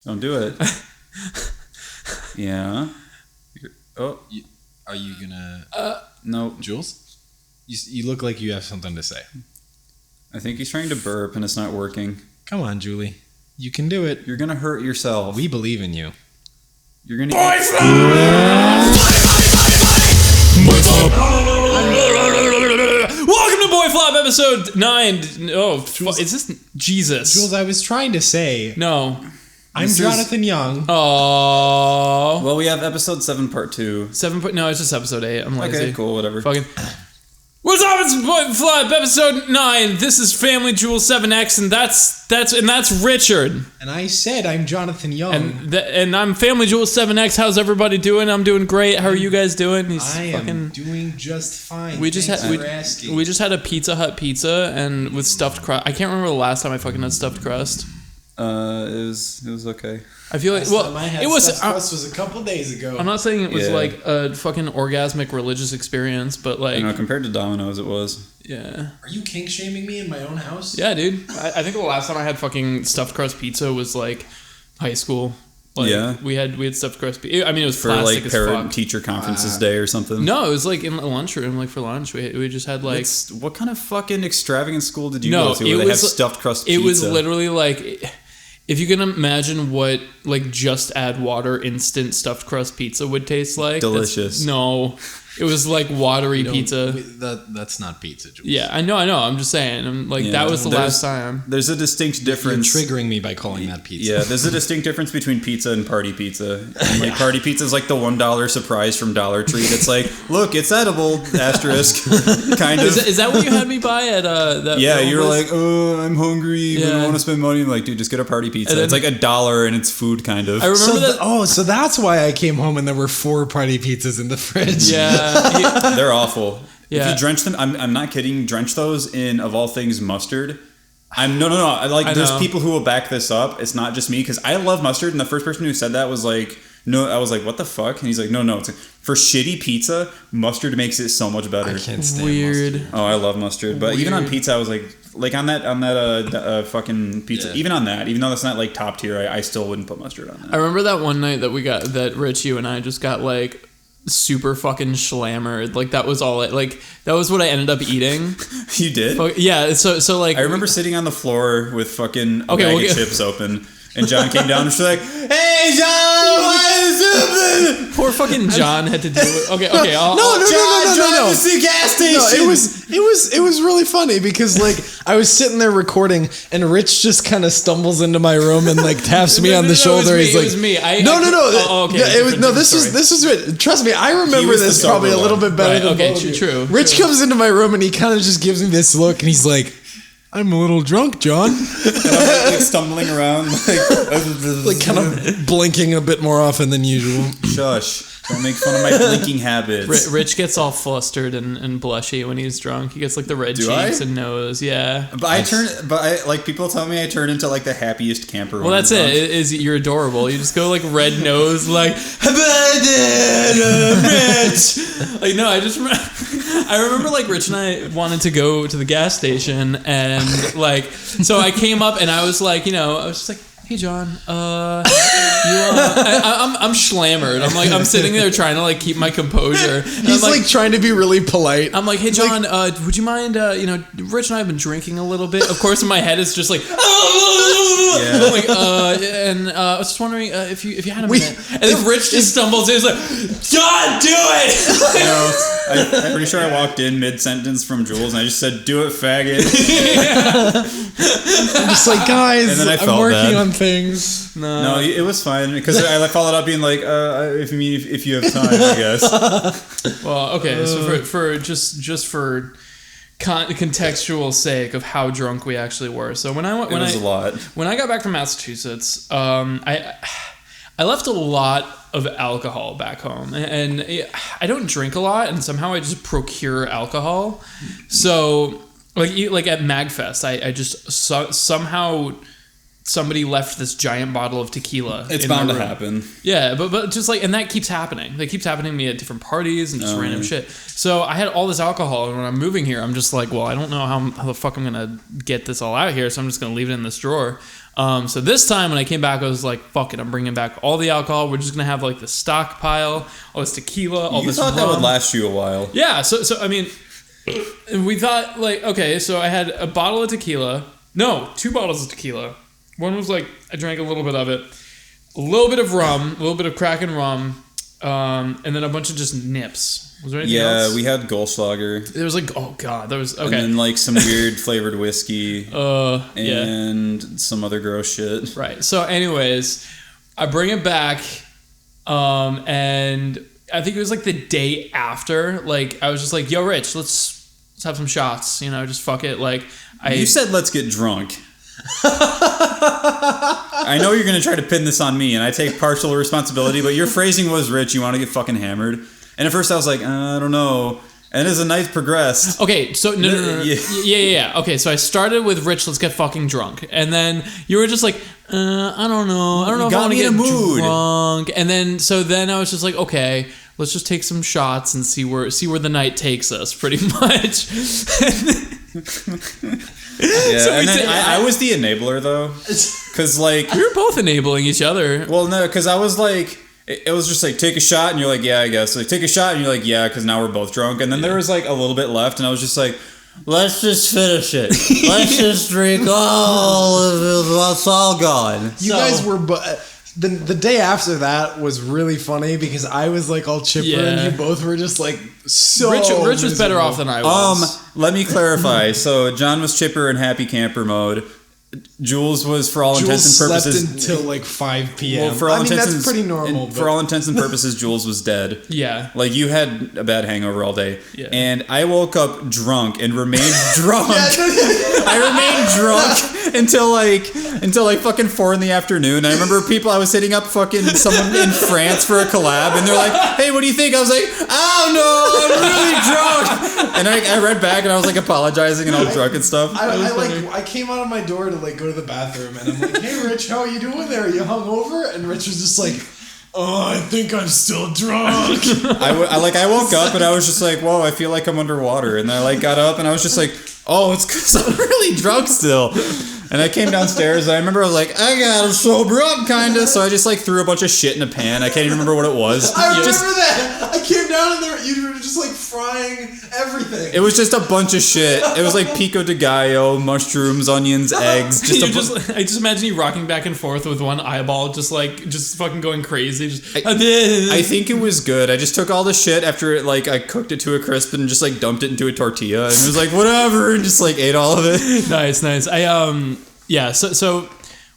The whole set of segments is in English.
Don't do it. Yeah. Oh. Are you gonna... No. Jules? You look like you have something to say. I think he's trying to burp and it's not working. Come on, Julie. You can do it. You're gonna hurt yourself. We believe in you. You're gonna... Welcome to BoyFlop episode 9. Oh, is this... Jesus. Jules, I was trying to say... No. I'm Jonathan Young. Oh. Well, we have episode 7 part 2. No, it's just episode 8. I'm lazy. Okay, cool, whatever. Fucking... What's up? It's BoyFlop episode 9. This is Family Jewel 7X, and that's Richard. And I said I'm Jonathan Young. And I'm Family Jewel 7X. How's everybody doing? I'm doing great. How are you guys doing? I am doing just fine. We just had a Pizza Hut pizza and with stuffed crust. I can't remember the last time I fucking had stuffed crust. It was okay. I feel like it was a couple days ago. I'm not saying it was like a fucking orgasmic religious experience, but like compared to Domino's, it was. Yeah. Are you kink shaming me in my own house? Yeah, dude. I think the last time I had fucking stuffed crust pizza was like high school. Like, yeah. We had stuffed crust pizza. I mean, it was for plastic like as parent teacher conferences day or something. No, it was like in the lunchroom, like for lunch. We just had like. What kind of fucking extravagant school did you go to where they have stuffed crust pizza? It was literally like. If you can imagine what, like, just add water instant stuffed crust pizza would taste like. Delicious. No. It was like watery pizza. That's not pizza, Jules. Yeah, I know. I'm just saying. That was the last time. There's a distinct difference. You're triggering me by calling that pizza. Yeah, there's a distinct difference between pizza and party pizza. And like party pizza is like the $1 surprise from Dollar Tree. It's like, look, it's edible, asterisk, kind of. Is that what you had me buy at that? Yeah, you're like, oh, I'm hungry, but I don't want to spend money. I'm like, dude, just get a party pizza. Then, it's like $1 and it's food, kind of. I remember that. So that's why I came home and there were 4 party pizzas in the fridge. Yeah. They're awful. Yeah. If you drench them, I'm not kidding, drench those in, of all things, mustard. No. There's people who will back this up. It's not just me, because I love mustard, and the first person who said that was like, no, I was like, what the fuck? And he's like, no, it's like, for shitty pizza, mustard makes it so much better. I can't stand mustard. Oh, I love mustard. But even on pizza, I was like on that fucking pizza, even on that, even though that's not like top tier, I still wouldn't put mustard on that. I remember that one night that Rich, you and I just got like super fucking schlammered. Like that was all that was what I ended up eating. You did? Yeah, so like I remember sitting on the floor with fucking bag of chips open, and John came down and she's like, "Hey John, what is it?" Poor fucking John had to do it. Okay, No. Drive us to the gas station. No, it was really funny because like I was sitting there recording and Rich just kind of stumbles into my room and like taps me on the shoulder. He's like, "It was me." Okay. This was it. Trust me, I remember this probably a little bit better than both of you. True. Rich comes into my room and he kind of just gives me this look and he's like, "I'm a little drunk, John." And I'm like stumbling around, like kind of blinking a bit more often than usual. Shush. Don't make fun of my blinking habits. Rich gets all flustered and blushy when he's drunk. He gets like the red cheeks and nose. Yeah. But people tell me I turn into like the happiest camper. Well, that's it. Is you're adorable. You just go like red nose, like Rich. Like no, I remember like Rich and I wanted to go to the gas station and like so I came up and I was like, I was just like, "Hey John, I'm schlammered. I'm sitting there trying to like keep my composure. He's like trying to be really polite. I'm like, "Hey John, would you mind? Rich and I have been drinking a little bit. Of course, in my head it's just like, I'm like, I was just wondering if you had a minute." And then Rich just stumbles in. He's like, "John, do it!" I'm pretty sure I walked in mid-sentence from Jules and I just said, "Do it, faggot." I'm just like, guys, and then I I'm working bad. on things. No, it was fine because I followed up being like, if you have time, I guess. Well, okay, so for contextual sake of how drunk we actually were. So when I got back from Massachusetts, I left a lot of alcohol back home, and I don't drink a lot, and somehow I just procure alcohol. So like at Magfest, I just somehow somebody left this giant bottle of tequila. It's bound to happen. Yeah, but just like, and that keeps happening. That keeps happening to me at different parties and just random shit. So I had all this alcohol, and when I'm moving here, I'm just like, well, I don't know how the fuck I'm gonna get this all out here, so I'm just gonna leave it in this drawer. So this time when I came back, I was like, fuck it, I'm bringing back all the alcohol. We're just gonna have like the stockpile, all this tequila, all this rum. You thought that would last you a while. Yeah. So I mean, we thought like, okay, so I had a bottle of tequila. No, 2 bottles of tequila. One was like, I drank a little bit of it. A little bit of rum, a little bit of Kraken rum, and then a bunch of just nips. Was there anything else? Yeah, we had Goldschlager. There was like, oh god, there was, okay. And then like some weird flavored whiskey. And some other gross shit. Right. So anyways, I bring it back, and I think it was like the day after, like, I was just like, yo, Rich, let's have some shots, you know, just fuck it. Like, you said let's get drunk. I know you're gonna try to pin this on me, and I take partial responsibility, but your phrasing was, Rich, you want to get fucking hammered. And at first I was like, I don't know. And as the night progressed, okay, so no. Yeah. Okay, so I started with, Rich, let's get fucking drunk, and then you were just like, I don't know if I want to get drunk. And then I was just like, okay, let's just take some shots and see where the night takes us, pretty much. Yeah, so and then I was the enabler though, because like we were both enabling each other. Well, no, because I was like, it was just like, take a shot, and you're like, yeah, I guess. Like, take a shot, and you're like, yeah, because now we're both drunk. And then there was like a little bit left, and I was just like, let's just finish it. Let's just drink all of it. It's all gone. You guys were, the day after that was really funny because I was like all chipper, and you both were just like so. Rich was better off than I was. Let me clarify. So John was chipper in happy camper mode. Jules was, for all intents and purposes, slept until like 5 p.m. Well, for all intents that's pretty normal. For all intents and purposes, Jules was dead. Yeah, like you had a bad hangover all day, and I woke up drunk and remained drunk. I remained drunk until like fucking 4 in the afternoon. I remember I was hitting up fucking someone in France for a collab, and they're like, "Hey, what do you think?" I was like, "Oh no, I'm really drunk." And I read back, and I was like apologizing and all drunk and stuff. I came out of my door to like go to the bathroom, and I'm like, "Hey, Rich, how are you doing there? Are you hungover?" And Rich was just like, "Oh, I think I'm still drunk." I woke up and I was just like, "Whoa, I feel like I'm underwater." And I like got up and I was just like, "Oh, it's because I'm really drunk still." And I came downstairs and I remember I was like, I gotta sober up, kinda. So I just like threw a bunch of shit in a pan. I can't even remember what it was. I remember that. I came down and you were just like frying everything. It was just a bunch of shit. It was like pico de gallo, mushrooms, onions, eggs. I just imagine you rocking back and forth with one eyeball, just fucking going crazy. I think it was good. I just took all the shit after it, like I cooked it to a crisp and just like dumped it into a tortilla and it was like whatever, and just like ate all of it. Nice. Yeah, so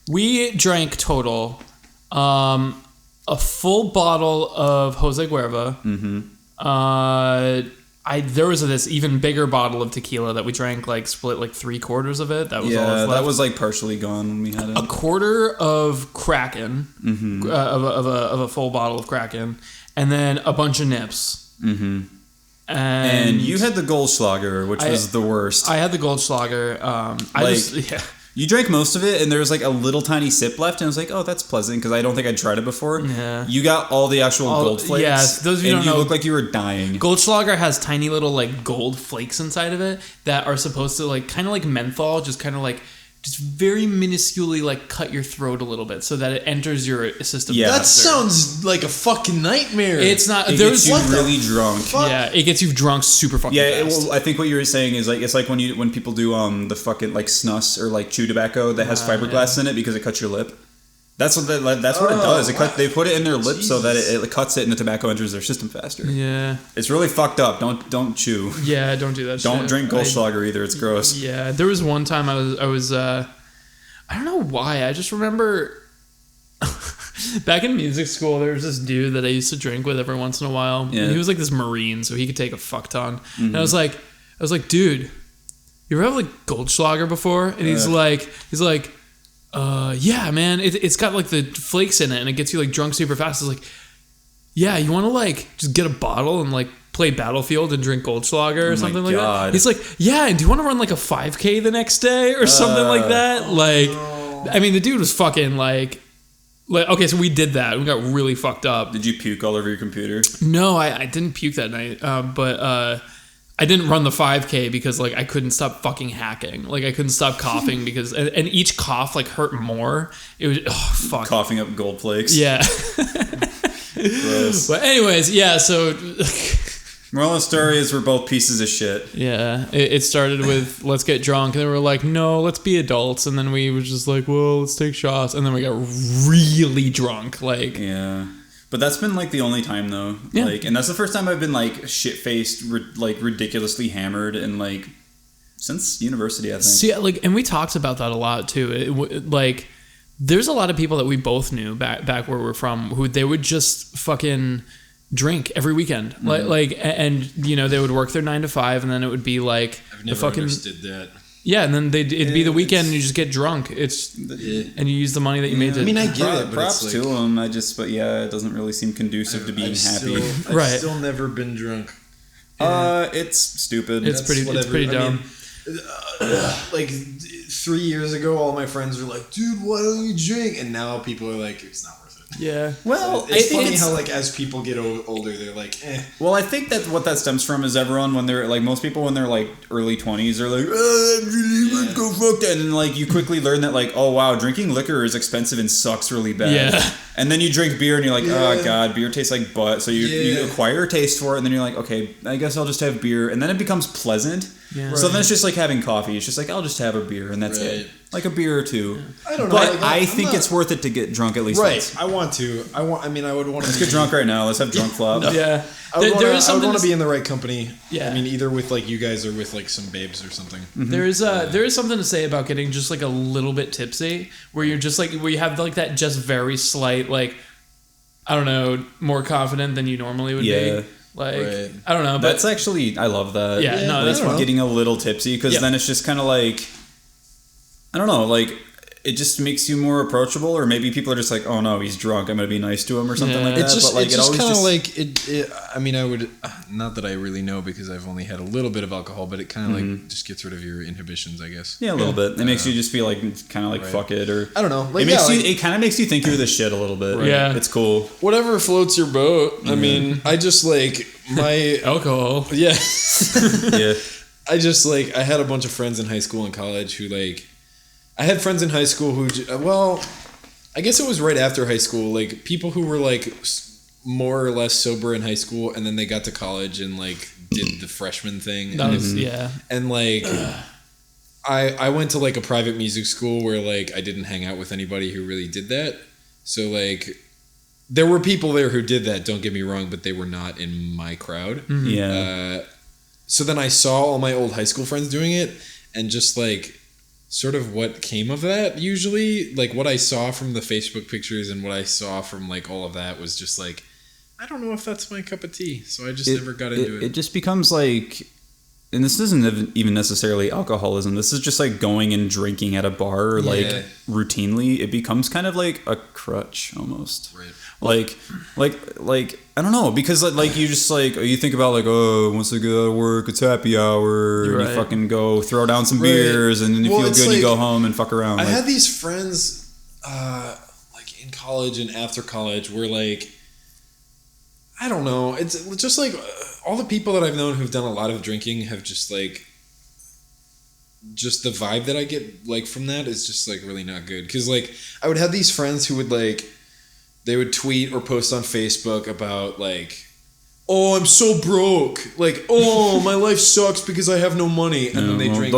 we drank total a full bottle of Jose Cuerva. Mm-hmm. There was this even bigger bottle of tequila that we drank, like split like 3/4 of it. That was all that's left. That was like partially gone when we had it. A quarter of Kraken, of a full bottle of Kraken, and then a bunch of nips. Mm-hmm. And you had the Goldschlager, which was the worst. I had the Goldschlager. You drank most of it, and there was like a little tiny sip left, and I was like, "Oh, that's pleasant," because I don't think I'd tried it before. Yeah. You got all the actual gold flakes. Yeah, those of you don't know, looked like you were dying. Goldschlager has tiny little like gold flakes inside of it that are supposed to like kind of like menthol, just kind of like just very minusculely like cut your throat a little bit so that it enters your system. Yeah, that sounds like a fucking nightmare. It's not. It gets you really drunk. Fuck? Yeah, it gets you drunk super fucking fast. I think what you were saying is like it's like when people do the fucking like snus or like chew tobacco that has fiberglass in it because it cuts your lip. That's what it does. They put it in their lip so that it cuts it and the tobacco enters their system faster. Yeah, it's really fucked up. Don't chew. Yeah, don't do that. Don't drink Goldschlager either. It's gross. Yeah, there was one time I was I don't know why. I just remember back in music school there was this dude that I used to drink with every once in a while. Yeah. And he was like this Marine, so he could take a fuck ton. Mm-hmm. And I was like, dude, you ever have like Goldschlager before? And he's like. Yeah, man, it's got like the flakes in it and it gets you like drunk super fast. It's like, yeah, you want to like just get a bottle and like play Battlefield and drink Goldschlager or something like that. He's like, yeah, and do you want to run like a 5K the next day or something like that? Like, I mean, the dude was fucking like, okay, so we did that. We got really fucked up. Did you puke all over your computer? No, I didn't puke that night. But I didn't run the 5K because like I couldn't stop fucking hacking. Like I couldn't stop coughing because and each cough like hurt more. It was fuck. Coughing up gold flakes. Yeah. Gross. But anyways, yeah. So moral of the story is we're both pieces of shit. yeah, it started with let's get drunk, and then we were like, no, let's be adults, and then we were just like, well, let's take shots, and then we got really drunk. Like yeah. But that's been like the only time though. Yeah. Like, and that's the first time I've been like shit faced, like ridiculously hammered, and like since university, I think. See, like, and we talked about that a lot too. Like, there's a lot of people that we both knew back where we're from who they would just fucking drink every weekend, like, and you know they would work their 9 to 5, and then it would be like I've never understood that. Yeah, and then it'd be the weekend and you just get drunk. And you use the money that you made to... I mean, I get it, but props it's to them. But yeah, it doesn't really seem conducive to being happy. I've still never been drunk. It's stupid. It's pretty dumb. Like 3 years ago, all my friends were like, "Dude, why don't you drink?" And now people are like, "It's not worth it." Yeah. Well, it's funny how like as people get older, they're like, "Eh." Well, I think that what that stems from is everyone when they're like most people when they're like early 20s are like, let's go fuck that, and like you quickly learn that like, oh wow, drinking liquor is expensive and sucks really bad. Yeah. And then you drink beer and you're like, oh god, beer tastes like butt. So you acquire a taste for it, and then you're like, okay, I guess I'll just have beer, and then it becomes pleasant. Yeah. So then it's just like having coffee. It's just like I'll just have a beer, and that's it. Like a beer or two. I don't know. But like, I think it's worth it to get drunk at least once. I want to. I would want to. Let's get drunk right now. Let's have drunk flop. Yeah. I would want to be in the right company. Yeah. I mean, either with like you guys or with like some babes or something. Mm-hmm. There is something to say about getting just like a little bit tipsy, where you're just like where you have like that just very slight like, I don't know, more confident than you normally would be. Like I don't know, but that's actually I love that. Yeah, no, that's getting a little tipsy because then it's just kind of like I don't know, like it just makes you more approachable, or maybe people are just like, oh no, he's drunk, I'm gonna be nice to him or something like that. It's just, but like it's just kind of like it. I mean, I would not that I really know because I've only had a little bit of alcohol, but it kind of like just gets rid of your inhibitions, I guess. Yeah, a little bit. It makes you just feel like kind of like fuck it, or I don't know. Like, it kind of makes you think you're the shit a little bit. Right? Yeah, it's cool. Whatever floats your boat. I mean, I just like my alcohol. Yeah, yeah. I just like I had a bunch of friends in high school and college who like. I had friends in high school who, well, I guess it was right after high school, like people who were like more or less sober in high school, and then they got to college and like did the freshman thing. And like I went to like a private music school where like I didn't hang out with anybody who really did that. So like there were people there who did that, don't get me wrong, but they were not in my crowd. Mm-hmm. Yeah. So then I saw all my old high school friends doing it, and just like sort of what came of that usually, like what I saw from the Facebook pictures and what I saw from like all of that was just like, I don't know if that's my cup of tea. So I just never got into it. It just becomes like, and this isn't even necessarily alcoholism. This is just like going and drinking at a bar like routinely. It becomes kind of like a crutch almost. Right. Like I don't know, because like you just like you think about like, oh, once I get out of work it's happy hour, and you fucking go throw down some beers, and then you feel good, like, you go home and fuck around. I had these friends like in college and after college where like I don't know, it's just like all the people that I've known who've done a lot of drinking have just like just the vibe that I get like from that is just like really not good, because like I would have these friends who would like they would tweet or post on Facebook about like, oh, I'm so broke. Like, oh, my life sucks because I have no money. And then they drink.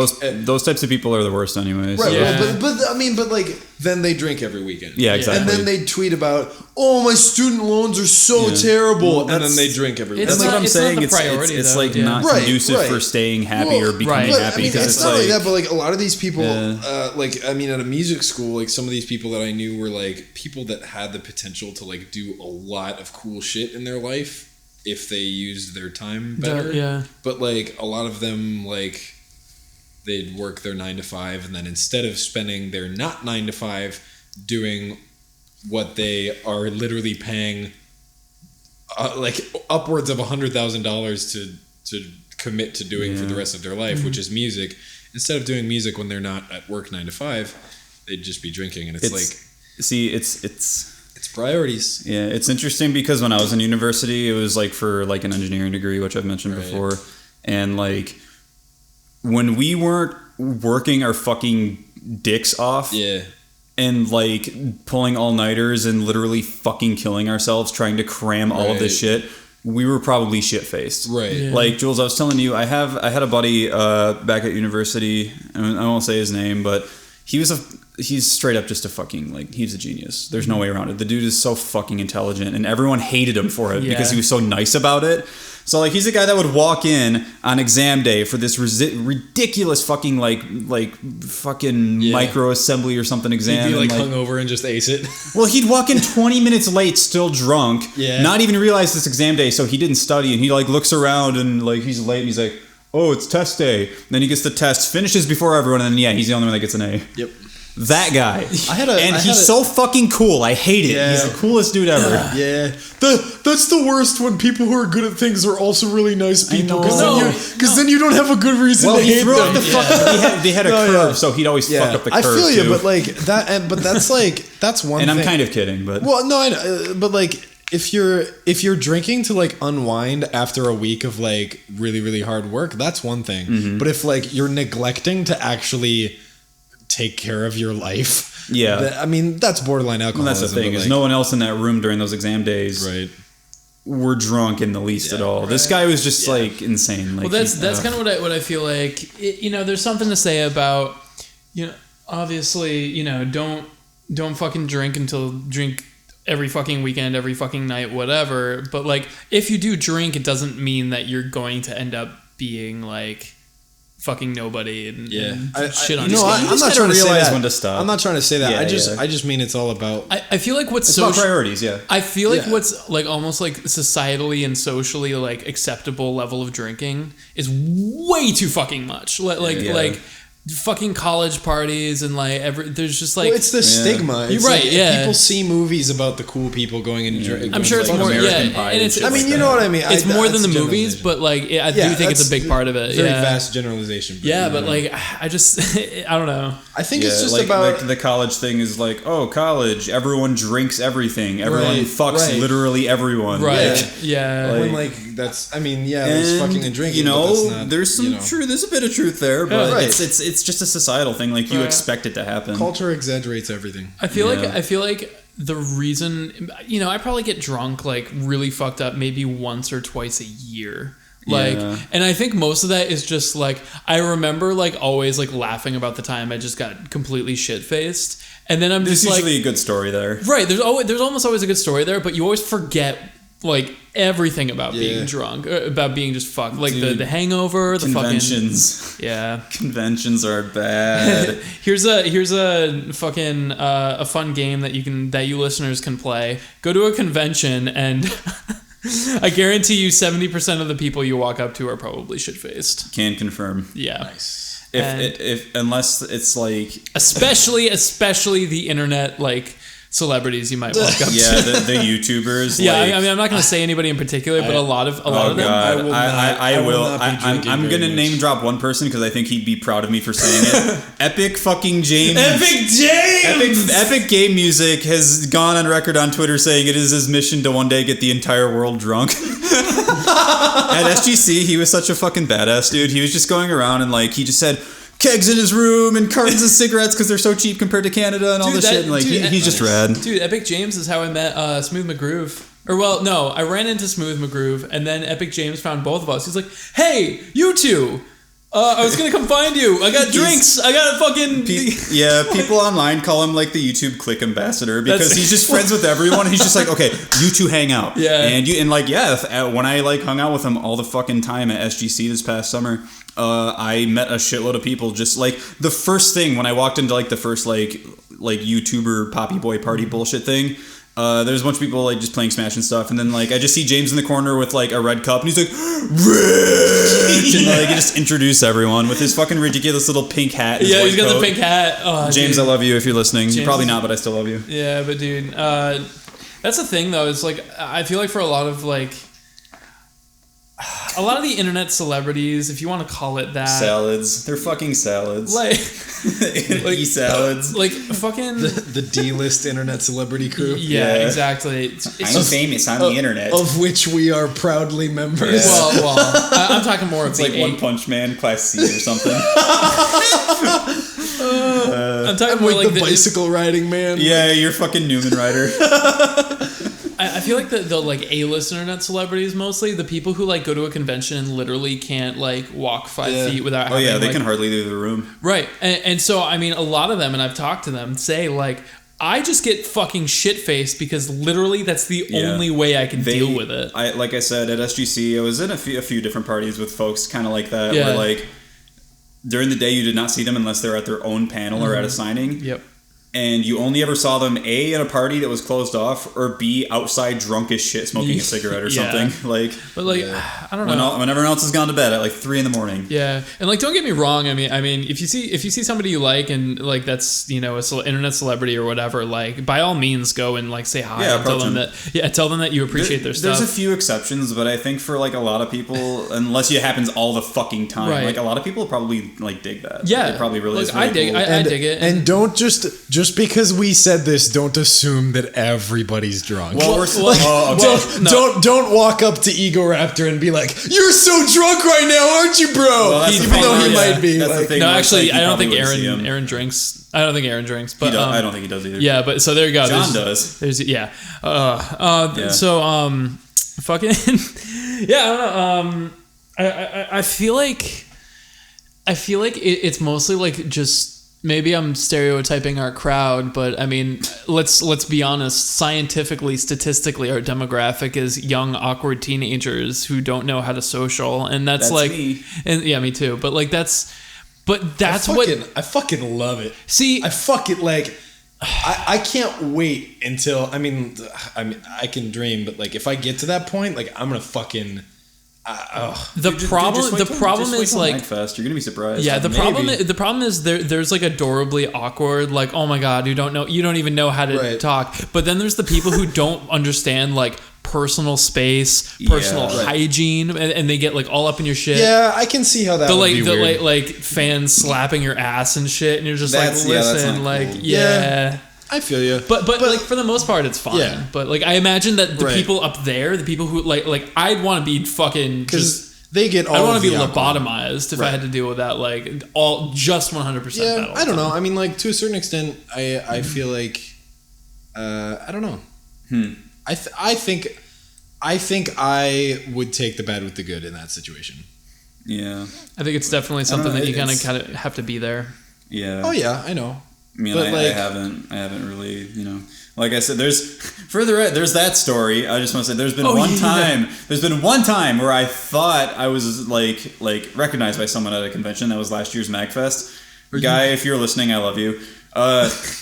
Those types of people are the worst anyways. Right. Yeah. Well, but I mean, but like, then they drink every weekend. Yeah, exactly. And then they tweet about, oh, my student loans are so terrible. And then they drink every weekend. That's what I'm saying. It's it's like not conducive for staying happy or becoming happy. I mean, because it's not like that, but like a lot of these people, like, I mean, at a music school, like some of these people that I knew were like people that had the potential to like do a lot of cool shit in their life if they used their time better. But like a lot of them, like they'd work their 9 to 5, and then instead of spending their not 9 to 5 doing what they are literally paying like upwards of $100,000 to commit to doing for the rest of their life, which is music, instead of doing music when they're not at work 9 to 5, they'd just be drinking, and it's priorities. Yeah, it's interesting because when I was in university, it was like for like an engineering degree, which I've mentioned before, and like when we weren't working our fucking dicks off, and like pulling all-nighters and literally fucking killing ourselves trying to cram all of this shit, we were probably shit-faced. Right. Yeah. Like, Jules, I was telling you, I had a buddy back at university, and I won't say his name, but he's straight up just a fucking, like, he's a genius. There's no way around it. The dude is so fucking intelligent, and everyone hated him for it because he was so nice about it. So, like, he's a guy that would walk in on exam day for this ridiculous fucking, fucking micro assembly or something exam. He'd be, like, hungover and just ace it. Well, he'd walk in 20 minutes late, still drunk, not even realize this exam day, so he didn't study, and he, like, looks around, and, like, he's late, and he's like, oh, it's test day. And then he gets the test, finishes before everyone, and then, he's the only one that gets an A. Yep. That guy. He's so fucking cool. I hate it. Yeah. He's the coolest dude ever. Yeah. That's the worst when people who are good at things are also really nice people. Because then you don't have a good reason to hate them. They had a curve, so he'd always fuck up the curve. I feel you, too. But that's like, that's one thing. And I'm kind of kidding, but. Well, no, I know, but like, if you're drinking to like unwind after a week of like really, really hard work, that's one thing. Mm-hmm. But if like you're neglecting to actually take care of your life, that's borderline alcoholism. Well, that's the thing, is no one else in that room during those exam days were drunk in the least at all. This guy was just like insane. Like, well, that's kind of what I feel like. There's something to say about, obviously, don't fucking drink every fucking weekend, every fucking night, whatever. But like, if you do drink, it doesn't mean that you're going to end up being like fucking nobody and shit on. I'm not trying to say that. When to stop. I'm not trying to say that. I just mean it's all about. I feel like it's about priorities. Yeah. I feel like what's like almost like societally and socially like acceptable level of drinking is way too fucking much. Like fucking college parties and like there's just like it's the stigma. You're right. People see movies about the cool people going and drinking. I'm sure it's more. American Pie and it's. I mean, you know what I mean. It's more than the movies, but like I do think it's a big part of it. Very vast generalization. But like I just I don't know. I think it's just about the college thing is like, oh, college, everyone drinks everything, everyone fucks literally everyone. Right. When like that's there's fucking and drinking. There's some truth. There's a bit of truth there, but it's just a societal thing. Like you expect it to happen. Culture exaggerates everything. I feel like the reason, I probably get drunk like really fucked up maybe once or twice a year. And I think most of that is just like, I remember like always like laughing about the time I just got completely shit faced, and then there's usually a good story there. Right. There's almost always a good story there, but you always forget like everything about being drunk, about being just fucked, like the hangover, the conventions. Conventions are bad. Here's a fucking a fun game that you listeners can play. Go to a convention and I guarantee you 70% of the people you walk up to are probably shit faced. Can confirm. Yeah. Nice. Unless it's like especially the internet like celebrities you might walk up to. The YouTubers. I'm not going to say anybody in particular, but a lot of them. I will. I'm going to name drop one person because I think he'd be proud of me for saying it. Epic fucking James. Epic Game Music has gone on record on Twitter saying it is his mission to one day get the entire world drunk. At SGC, he was such a fucking badass dude. He was just going around and like he just said kegs in his room and cartons of cigarettes because they're so cheap compared to Canada and all this shit. And like he's just rad. Dude, Epic James is how I met Smooth McGroove. Or well, no, I ran into Smooth McGroove and then Epic James found both of us. He's like, "Hey, you two. I was gonna come find you. I got drinks. I got a fucking..." People online call him like the YouTube Click ambassador because he's just friends with everyone. He's just like, okay, you two hang out. When I like hung out with him all the fucking time at SGC this past summer, I met a shitload of people. Just like the first thing when I walked into like the first like YouTuber Poppy Boy party bullshit thing. There's a bunch of people like just playing Smash and stuff, and then like I just see James in the corner with like a red cup, and he's like, "Rich," and like he just introduced everyone with his fucking ridiculous little pink hat. And he's got the pink hat. Oh, James, dude. I love you if you're listening. You're probably not, but I still love you. Yeah, but dude, that's the thing though. It's like I feel like for a lot of like. a lot of the internet celebrities, if you want to call it that, salads. They're fucking salads. Like e-salads. Like fucking the D-list internet celebrity crew. Yeah, exactly. I'm famous on the internet, of which we are proudly members. Yeah. Well, I'm talking more of it's like One Punch Man, Class C or something. I'm talking more like the bicycle riding man. Yeah, you're fucking Newman Rider. I feel like the like A-list internet celebrities, mostly the people who like go to a convention and literally can't like walk 5 feet without having, they like, can hardly leave the room. Right. And so, I mean, a lot of them, and I've talked to them, say like, I just get fucking shit-faced because literally that's the only way I can deal with it. Like I said, at SGC, I was in a few different parties with folks kind of like that, where like during the day you did not see them unless they're at their own panel or at a signing. Yep. And you only ever saw them A, at a party that was closed off, or B, outside drunk as shit smoking a cigarette or something. But I don't know. When everyone else has gone to bed at like 3 a.m. Yeah, and like, don't get me wrong. I mean, if you see somebody you like and like that's, you know, a internet celebrity or whatever, like by all means go and like say hi. Yeah, and tell them that you appreciate their stuff. There's a few exceptions, but I think for like a lot of people, unless it happens all the fucking time, like a lot of people probably like dig that. Yeah, they probably really. I dig it. And don't just because we said this, don't assume that everybody's drunk. Well, don't walk up to Egoraptor and be like, "You're so drunk right now, aren't you, bro?" Well, even though he might be. No, actually, I don't think Aaron drinks. I don't think Aaron drinks, but I don't think he does either. Yeah, but so there you go. John does. So fucking yeah. I don't know. I feel like it's mostly like just. Maybe I'm stereotyping our crowd, but I mean, let's be honest. Scientifically, statistically, our demographic is young, awkward teenagers who don't know how to social, and that's like, me. And yeah, me too. But like that's what I fucking love it. See, I fucking like. I can't wait until I mean I can dream, but like if I get to that point, like I'm gonna fucking. The problem is like Magfest. You're gonna be surprised. Yeah, the problem is there's like adorably awkward, like, oh my god, you don't even know how to talk. But then there's the people who don't understand like personal space, personal hygiene, and they get like all up in your shit. Yeah, I can see how that would be weird. Like fans slapping your ass and shit, and you're just listen, that's like cool. yeah. I feel you, but like for the most part, it's fine. Yeah. But like I imagine that the people up there, the people who like I'd want to be fucking because they get. I want to be lobotomized if I had to deal with that. Like all just 100%. Yeah, I don't know. I mean, like to a certain extent, I feel like I don't know. I think I would take the bad with the good in that situation. Yeah, I think it's definitely something that you kind of have to be there. Yeah. Oh yeah, I know. I mean, I haven't really, you know, like I said, there's that story. I just want to say there's been one time where I thought I was like recognized by someone at a convention. That was last year's Magfest. Guy, if you're listening, I love you.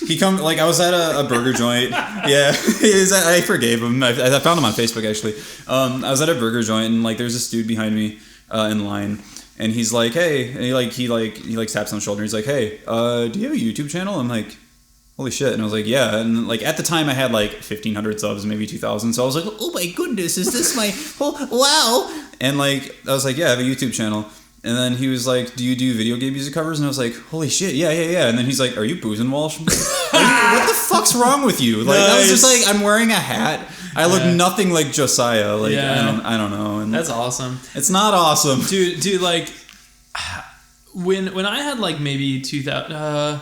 He I was at a burger joint. Yeah, I forgave him. I found him on Facebook actually. I was at a burger joint and like there's this dude behind me in line. And he's like, hey, and he taps on the shoulder. He's like, hey, do you have a YouTube channel? I'm like, holy shit. And I was like, yeah. And like at the time I had like 1,500 subs, maybe 2,000. So I was like, oh my goodness, is this my wow? And like I was like, yeah, I have a YouTube channel. And then he was like, do you do video game music covers? And I was like, holy shit, yeah. And then he's like, are you boozing, Walsh? What the fuck's wrong with you? Like I was just like, I'm wearing a hat. I look nothing like Josiah. Like I don't know. And that's awesome. It's not awesome, dude. Like when I had like maybe 2,000. No,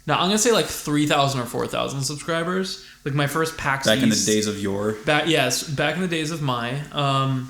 I'm gonna say like 3,000 or 4,000 subscribers. Like my first PAX back in the days of yore. Back in the days of my I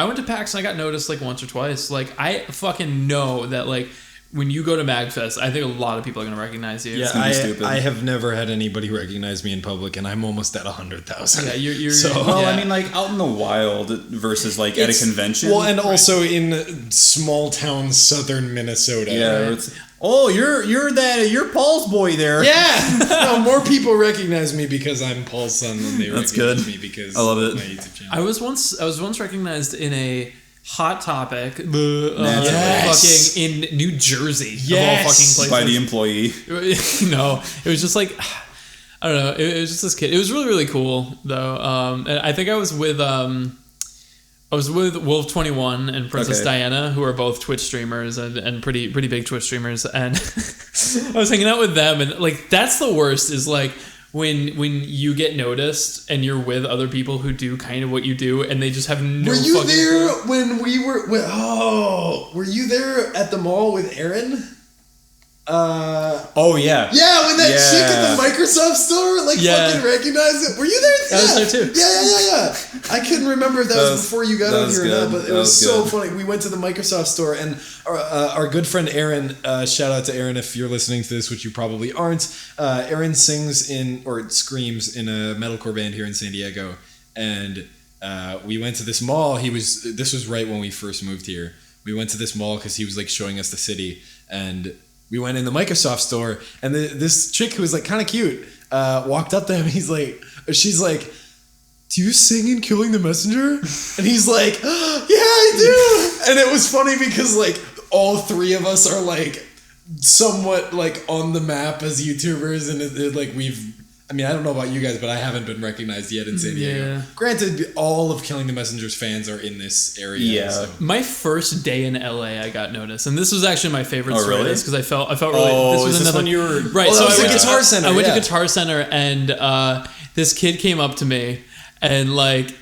went to PAX and I got noticed like once or twice. Like I fucking know that like. When you go to Magfest, I think a lot of people are going to recognize you. Yeah, I have never had anybody recognize me in public, and I'm almost at 100,000. Yeah, you're I mean, like out in the wild versus like at a convention. Well, and also in small town southern Minnesota. Yeah. Right? You're Paul's boy there. Yeah. No, more people recognize me because I'm Paul's son than they recognize me because I love it. Of my YouTube channel. I was once recognized in a Hot Topic, fucking in New Jersey, of all fucking places. By the employee. No, it was just like, I don't know. It was just this kid. It was really, really cool though. And I think I was with I was with Wolf21 and Princess Diana, who are both Twitch streamers and pretty big Twitch streamers, and I was hanging out with them, and like that's the worst is like when you get noticed and you're with other people who do kind of what you do and they just have no. Were you fucking there when we were? Were you there at the mall with Aaron? Oh yeah. Yeah, when that chick at the Microsoft store fucking recognized it. Were you there? I was there too. Yeah. I couldn't remember if that was before you got on here or not, but it was so funny. We went to the Microsoft store and our good friend Aaron, shout out to Aaron if you're listening to this, which you probably aren't. Aaron sings screams in a metalcore band here in San Diego, and we went to this mall. This was right when we first moved here. We went to this mall because he was like showing us the city, and we went in the Microsoft store, and this chick who was like kind of cute walked up to him. She's like, "Do you sing in Killing the Messenger?" And he's like, "Yeah, I do." And it was funny because like all three of us are like somewhat like on the map as YouTubers, and like I don't know about you guys, but I haven't been recognized yet in San Diego. Yeah. Granted, all of Killing the Messenger's fans are in this area. Yeah. So. My first day in LA, I got noticed, and this was actually my favorite story because I felt really. Oh, this was another. When you were right? So I went to Guitar Center. I went to Guitar Center, and this kid came up to me, and like.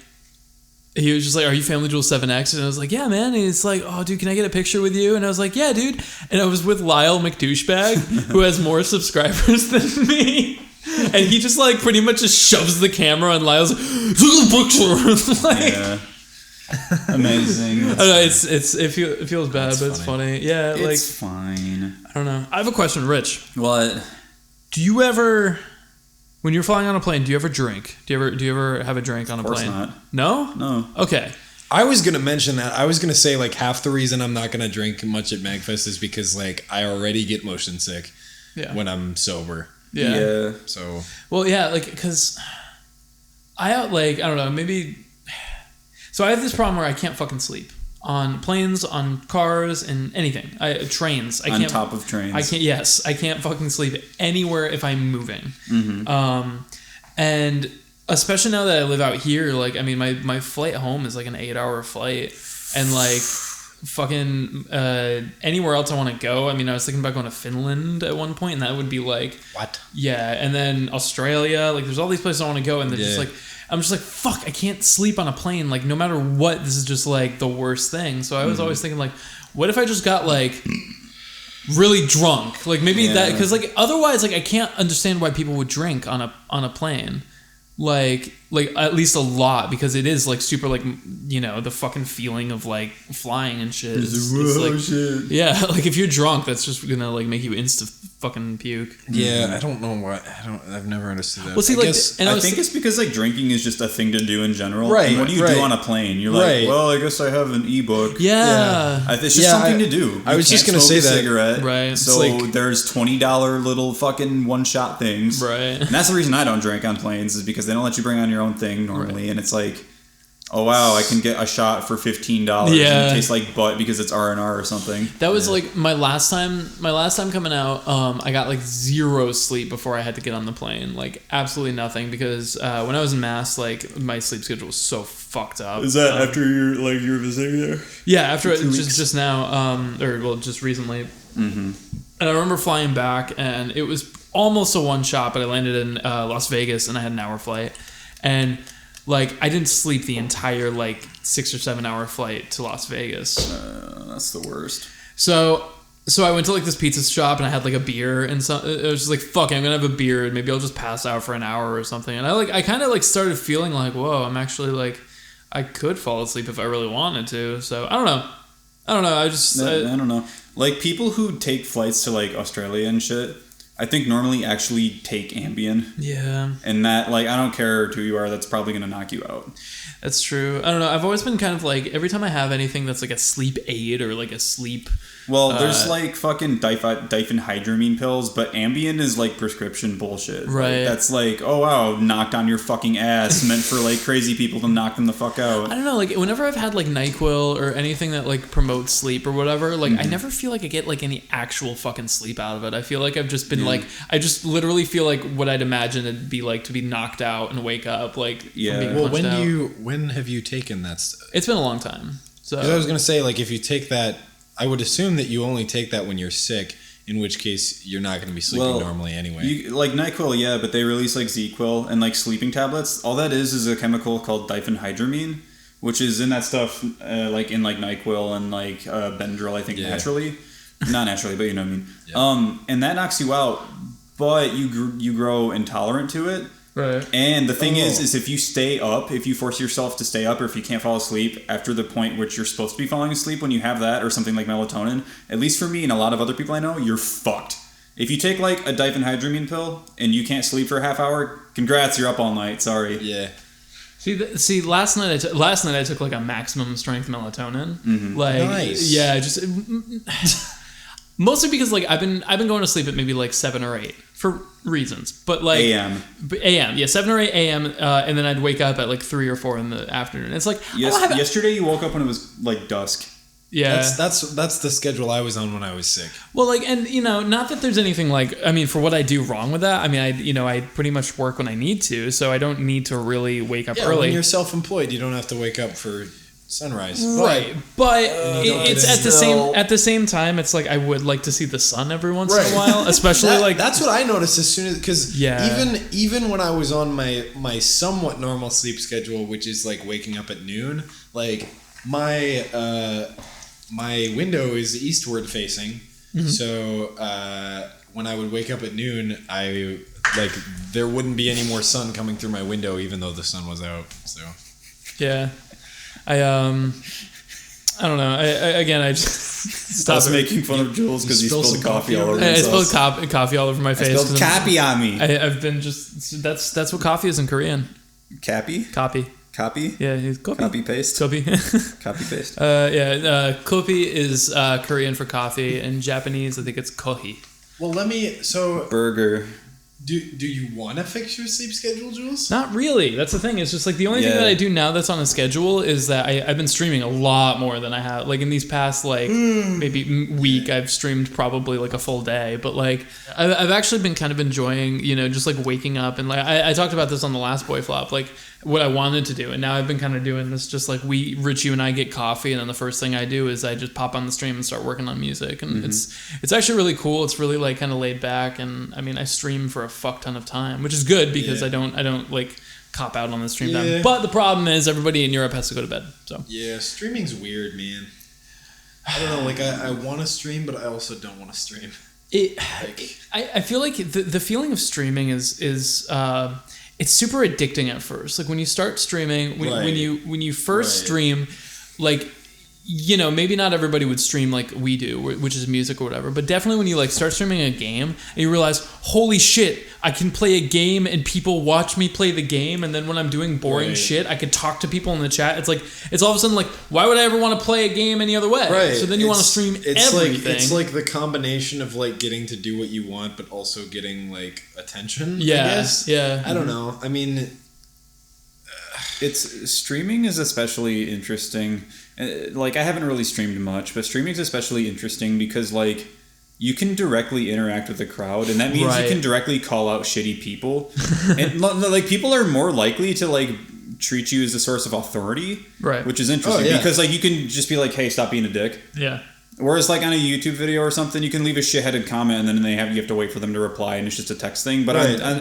He was just like, "Are you Family Jewel 7X?" And I was like, "Yeah, man." And he's like, "Oh, dude, can I get a picture with you?" And I was like, "Yeah, dude." And I was with Lyle McDouchebag, who has more subscribers than me. And he just like pretty much just shoves the camera and Lyle's like, "Look at the picture." Yeah. Amazing. I don't know, it feels bad, but it's funny. Yeah, it's fine. I don't know. I have a question, Rich. What? Do you ever, when you're flying on a plane, do you ever drink? Do you ever have a drink on a plane? Of course not. No? No. Okay. I was going to mention that. I was going to say like half the reason I'm not going to drink much at Magfest is because like I already get motion sick when I'm sober. Yeah. So. Well, yeah, like, because I don't know, maybe. So I have this problem where I can't fucking sleep on planes, on cars, and anything. Trains. I on can't. Top of trains. I can't. Yes, I can't fucking sleep anywhere if I'm moving. Mm-hmm. And especially now that I live out here, like, I mean, my flight home is like an 8-hour flight, and like. Fucking anywhere else I want to go. I mean, I was thinking about going to Finland at one point, and that would be like what? Yeah, and then Australia. Like, there's all these places I want to go, and they're just like, I'm just like, fuck, I can't sleep on a plane. Like, no matter what, this is just like the worst thing. So I was always thinking like, what if I just got like really drunk? Like maybe that, because like otherwise, like I can't understand why people would drink on a plane. Like at least a lot, because it is like super like, you know, the fucking feeling of like flying and shit. It's like, shit. Yeah, like if you're drunk, that's just gonna like make you insta fucking puke. Yeah, I don't know why. I've never understood that. Well, see, I think it's because like drinking is just a thing to do in general. Right. And what do you do on a plane? You're like, well, I guess I have an ebook. Yeah. It's just something to do. I was just gonna say that. Cigarette. Right. So like, there's $20 little fucking one-shot things. Right. And that's the reason I don't drink on planes, is because they don't let you bring on your own thing normally. Right. And it's like, oh wow, I can get a shot for $15. Yeah. And it tastes like butt because it's R&R or something. That was like my last time coming out. I got like 0 sleep before I had to get on the plane. Like absolutely nothing, because when I was in Mass, like my sleep schedule was so fucked up. Is that after you were visiting there? Yeah, after just now, just recently. Mm-hmm. And I remember flying back, and it was almost a one shot, but I landed in Las Vegas, and I had an hour flight, and like I didn't sleep the entire like 6 or 7 hour flight to Las Vegas. That's the worst. So I went to like this pizza shop, and I had like a beer, and so it was just like, fuck, I'm gonna have a beer, and maybe I'll just pass out for an hour or something. And I kind of like started feeling like, whoa, I'm actually like, I could fall asleep if I really wanted to. So I don't know. I don't know. Like people who take flights to like Australia and shit, I think normally actually take Ambien. Yeah. And that, like, I don't care who you are, that's probably going to knock you out. That's true. I don't know. I've always been kind of like, every time I have anything that's like a sleep aid or like a sleep... Well, there's like fucking diphenhydramine pills, but Ambien is like prescription bullshit. Right. Like, that's like, oh wow, knocked on your fucking ass, meant for like crazy people to knock them the fuck out. I don't know, like whenever I've had like NyQuil or anything that like promotes sleep or whatever, like I never feel like I get like any actual fucking sleep out of it. I feel like I've just been like I just literally feel like what I'd imagine it'd be like to be knocked out and wake up like from being punched out. When have you taken that? It's been a long time. So I was gonna say, like, if you take that, I would assume that you only take that when you're sick. In which case, you're not going to be sleeping normally anyway. Like NyQuil, yeah, but they release like ZQuil and like sleeping tablets. All that is a chemical called diphenhydramine, which is in that stuff like in like NyQuil and like Benadryl, I think naturally. Not naturally, but you know what I mean. Yeah. And that knocks you out, but you grow intolerant to it. Right. And the thing is if you stay up, if you force yourself to stay up, or if you can't fall asleep after the point which you're supposed to be falling asleep when you have that or something like melatonin, at least for me and a lot of other people I know, you're fucked. If you take like a diphenhydramine pill and you can't sleep for a half hour, congrats, you're up all night. Sorry. Yeah. See, last night I took like a maximum strength melatonin. Mm-hmm. Like, nice. Yeah, just mostly because like I've been going to sleep at maybe like 7 or 8 for reasons, but like AM, 7 or 8 a.m. And then I'd wake up at like 3 or 4 in the afternoon. It's like yesterday you woke up when it was like dusk. Yeah, that's the schedule I was on when I was sick. Well, like, and you know, not that there's anything like, I mean, for what I do wrong with that, I mean, I pretty much work when I need to, so I don't need to really wake up early. When you're self-employed, you don't have to wake up for sunrise, right? But it's at the same time, it's like I would like to see the sun every once in a while, especially like that's what I noticed as soon as because even when I was on my somewhat normal sleep schedule, which is like waking up at noon, like my window is eastward facing, so when I would wake up at noon, there wouldn't be any more sun coming through my window, even though the sun was out. So yeah. I don't know. I just stopped making fun of Jules because he spilled coffee all over himself. I spilled coffee all over my face. I spilled coffee on me. I've been that's what coffee is in Korean. Cappy? Copy? Yeah, he's copy. Copy paste. Copy. Copy paste. Kopi is Korean for coffee. In Japanese, I think it's kohi. Well, burger. Do you want to fix your sleep schedule, Jules? Not really. That's the thing. It's just like the only thing that I do now that's on a schedule is that I've been streaming a lot more than I have. Like in these past maybe week, I've streamed probably like a full day. But like I've actually been kind of enjoying, you know, just like waking up and like I talked about this on the last BoyFlop, like what I wanted to do, and now I've been kind of doing this. Just like Richie and I get coffee, and then the first thing I do is I just pop on the stream and start working on music, and it's actually really cool. It's really like kind of laid back, and I mean I stream for a fuck ton of time, which is good because I don't like cop out on the stream time. But the problem is everybody in Europe has to go to bed. So yeah, streaming's weird, man. I don't know. Like I want to stream, but I also don't want to stream. I feel like the feeling of streaming is it's super addicting at first. Like when you start streaming, when you first stream, like, you know, maybe not everybody would stream like we do, which is music or whatever, but definitely when you like start streaming a game and you realize, holy shit, I can play a game and people watch me play the game, and then when I'm doing boring shit, I could talk to people in the chat. It's like, it's all of a sudden like, why would I ever want to play a game any other way? Right. So then you want to stream everything. It's like the combination of like getting to do what you want, but also getting like attention. Yeah. I guess. Yeah. I don't know. I mean, streaming is especially interesting. Like I haven't really streamed much, but streaming is especially interesting because like you can directly interact with the crowd, and that means you can directly call out shitty people, and like people are more likely to like treat you as a source of authority, which is interesting because like you can just be like, hey, stop being a dick. Yeah. Whereas like on a YouTube video or something, you can leave a shitheaded comment and then you have to wait for them to reply, and it's just a text thing. But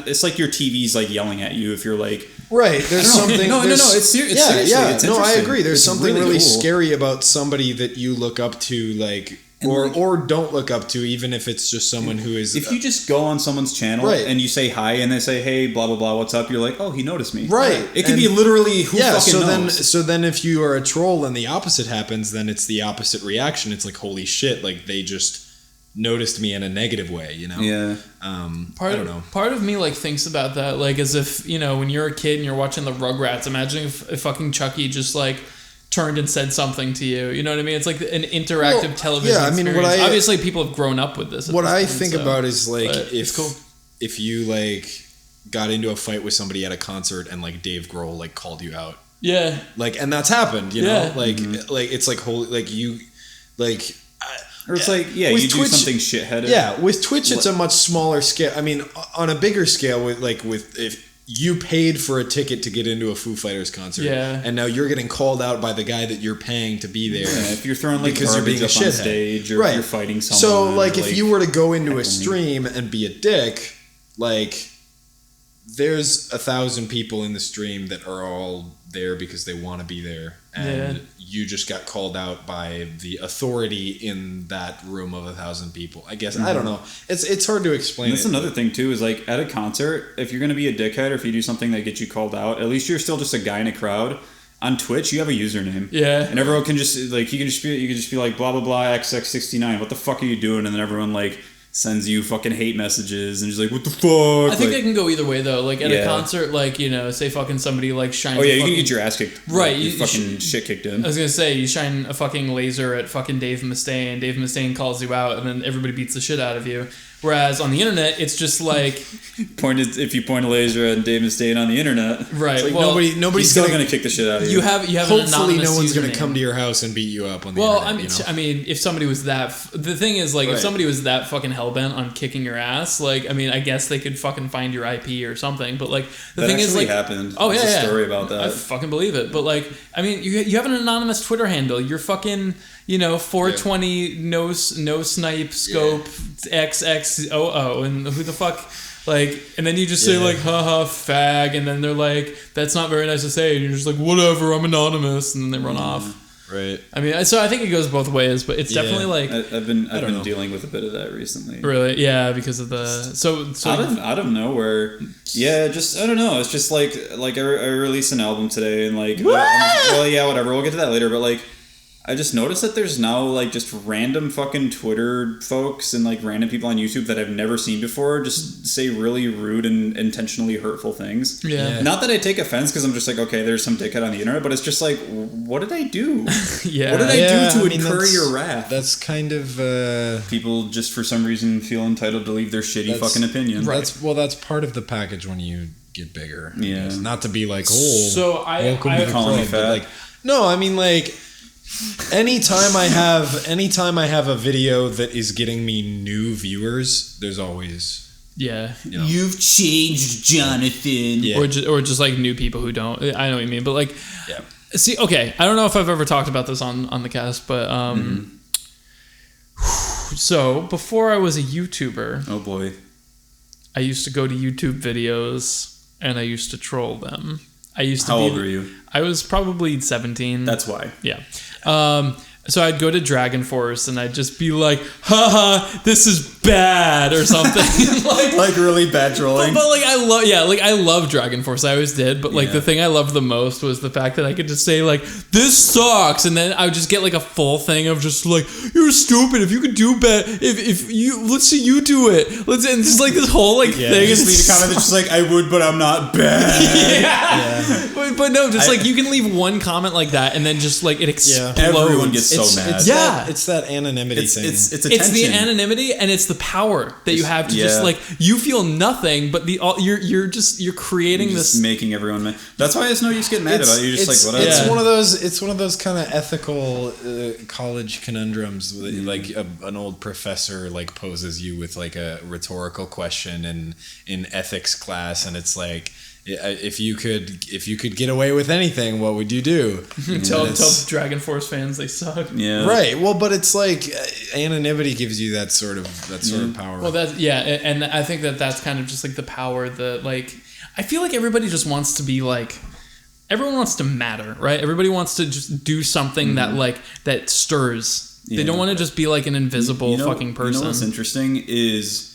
it's like your TV's like yelling at you if you're like there's something. No, it's seriously. It's no, I agree. There's something really cool. scary about somebody that you look up to, like. Or don't look up to, even if it's just someone who is... If you just go on someone's channel and you say hi and they say, hey, blah, blah, blah, what's up? You're like, oh, he noticed me. Right. It could be literally who fucking knows. So then if you are a troll and the opposite happens, then it's the opposite reaction. It's like, holy shit, like they just noticed me in a negative way, you know? Yeah. I don't know. Part of me like thinks about that like as if, you know, when you're a kid and you're watching the Rugrats, imagine if fucking Chucky just like... turned and said something to you, you know what I mean? It's like an interactive television experience. Obviously people have grown up with this. What I think about is like cool. if you like got into a fight with somebody at a concert and like Dave Grohl like called you out. Yeah. Like, and that's happened, you know? Like like it's like holy, like you like Or it's like, yeah, you do something shitheaded. Yeah, with Twitch, it's a much smaller scale. I mean, on a bigger scale, with if you paid for a ticket to get into a Foo Fighters concert, and now you're getting called out by the guy that you're paying to be there. Yeah, if you're throwing because you're being up on stage, or if you're fighting someone. So, like, if you were to go into a stream and be a dick, like, there's 1,000 people in the stream that are all there because they want to be there, and you just got called out by the authority in that room of 1,000 people. I guess I don't know. It's hard to explain. And that's another thing too. Is like at a concert, if you're gonna be a dickhead or if you do something that gets you called out, at least you're still just a guy in a crowd. On Twitch, you have a username. Yeah, and everyone can just like you can just be like blah blah blah XX69. What the fuck are you doing? And then everyone like sends you fucking hate messages and just like, what the fuck? I think it can go either way though. Like at a concert, like, you know, say fucking somebody like shines. Oh yeah, you can get your ass kicked. Right, you fucking shit kicked in. I was gonna say you shine a fucking laser at fucking Dave Mustaine. Dave Mustaine calls you out, and then everybody beats the shit out of you. Whereas on the internet, it's just like if you point a laser at Dave Mustaine on the internet, right? Like well, nobody's still gonna kick the shit out of you. You have hopefully no one's username. gonna come to your house and beat you up on the internet. I mean, if somebody was the thing is like if somebody was that fucking hellbent on kicking your ass, like I mean, I guess they could fucking find your IP or something. But like the thing is like happened. Oh yeah, There's a story about that. I fucking believe it. But like I mean, you have an anonymous Twitter handle. You're fucking 420 no snipe scope XXOO and who the fuck like and then you just say like haha fag and then they're like that's not very nice to say and you're just like whatever I'm anonymous and then they run off. Right. I mean, so I think it goes both ways, but it's definitely like I've been dealing with a bit of that recently. Really? Yeah, because of the so out of nowhere. Yeah, just I don't know. It's just like I released an album today and like well yeah whatever. We'll get to that later, but like I just noticed that there's now like just random fucking Twitter folks and like random people on YouTube that I've never seen before just say really rude and intentionally hurtful things. Yeah. Not that I take offense because I'm just like, okay, there's some dickhead on the internet, but it's just like, what did I do? What did I do to incur your wrath? That's kind of people just for some reason feel entitled to leave their shitty fucking opinion. Right. That's part of the package when you get bigger. Yeah. Not to be like, welcome to the club. Like, no, I mean like. Anytime I have a video that is getting me new viewers, there's always you've changed, Jonathan, or just like new people who don't. I know what you mean, but like see, okay, I don't know if I've ever talked about this on the cast, but so before I was a YouTuber, oh boy, I used to go to YouTube videos and I used to troll them. How old were you? I was probably 17. That's why. Yeah. So I'd go to Dragon Force and I'd just be like, haha, this is bad or something. like really bad trolling. But like I love Dragon Force. I always did. But like the thing I loved the most was the fact that I could just say like, this sucks. And then I would just get like a full thing of just like, you're stupid. If you could do bad, if you, let's see you do it. And just like this whole like thing. Just leave a comment that's just like, I would, but I'm not bad. But no, just like you can leave one comment like that and then just like it explodes. Everyone gets so mad. It's that anonymity thing. It's attention. It's the anonymity and it's the power that you have to just like you feel nothing, but you're creating this, making everyone mad. That's why it's no use getting mad about it. You're just like whatever. It's one of those kind of ethical college conundrums. Like an old professor like poses you with like a rhetorical question in ethics class, and it's like, if you could get away with anything, what would you do? Tell Dragon Force fans they suck. Yeah. Right. Well, but it's like anonymity gives you that sort of power. Well, and I think that's kind of just like the power that like I feel like everybody just wants to be like everyone wants to matter, right? Everybody wants to just do something that stirs. Yeah. They don't want to just be like an invisible fucking person. You know what's interesting is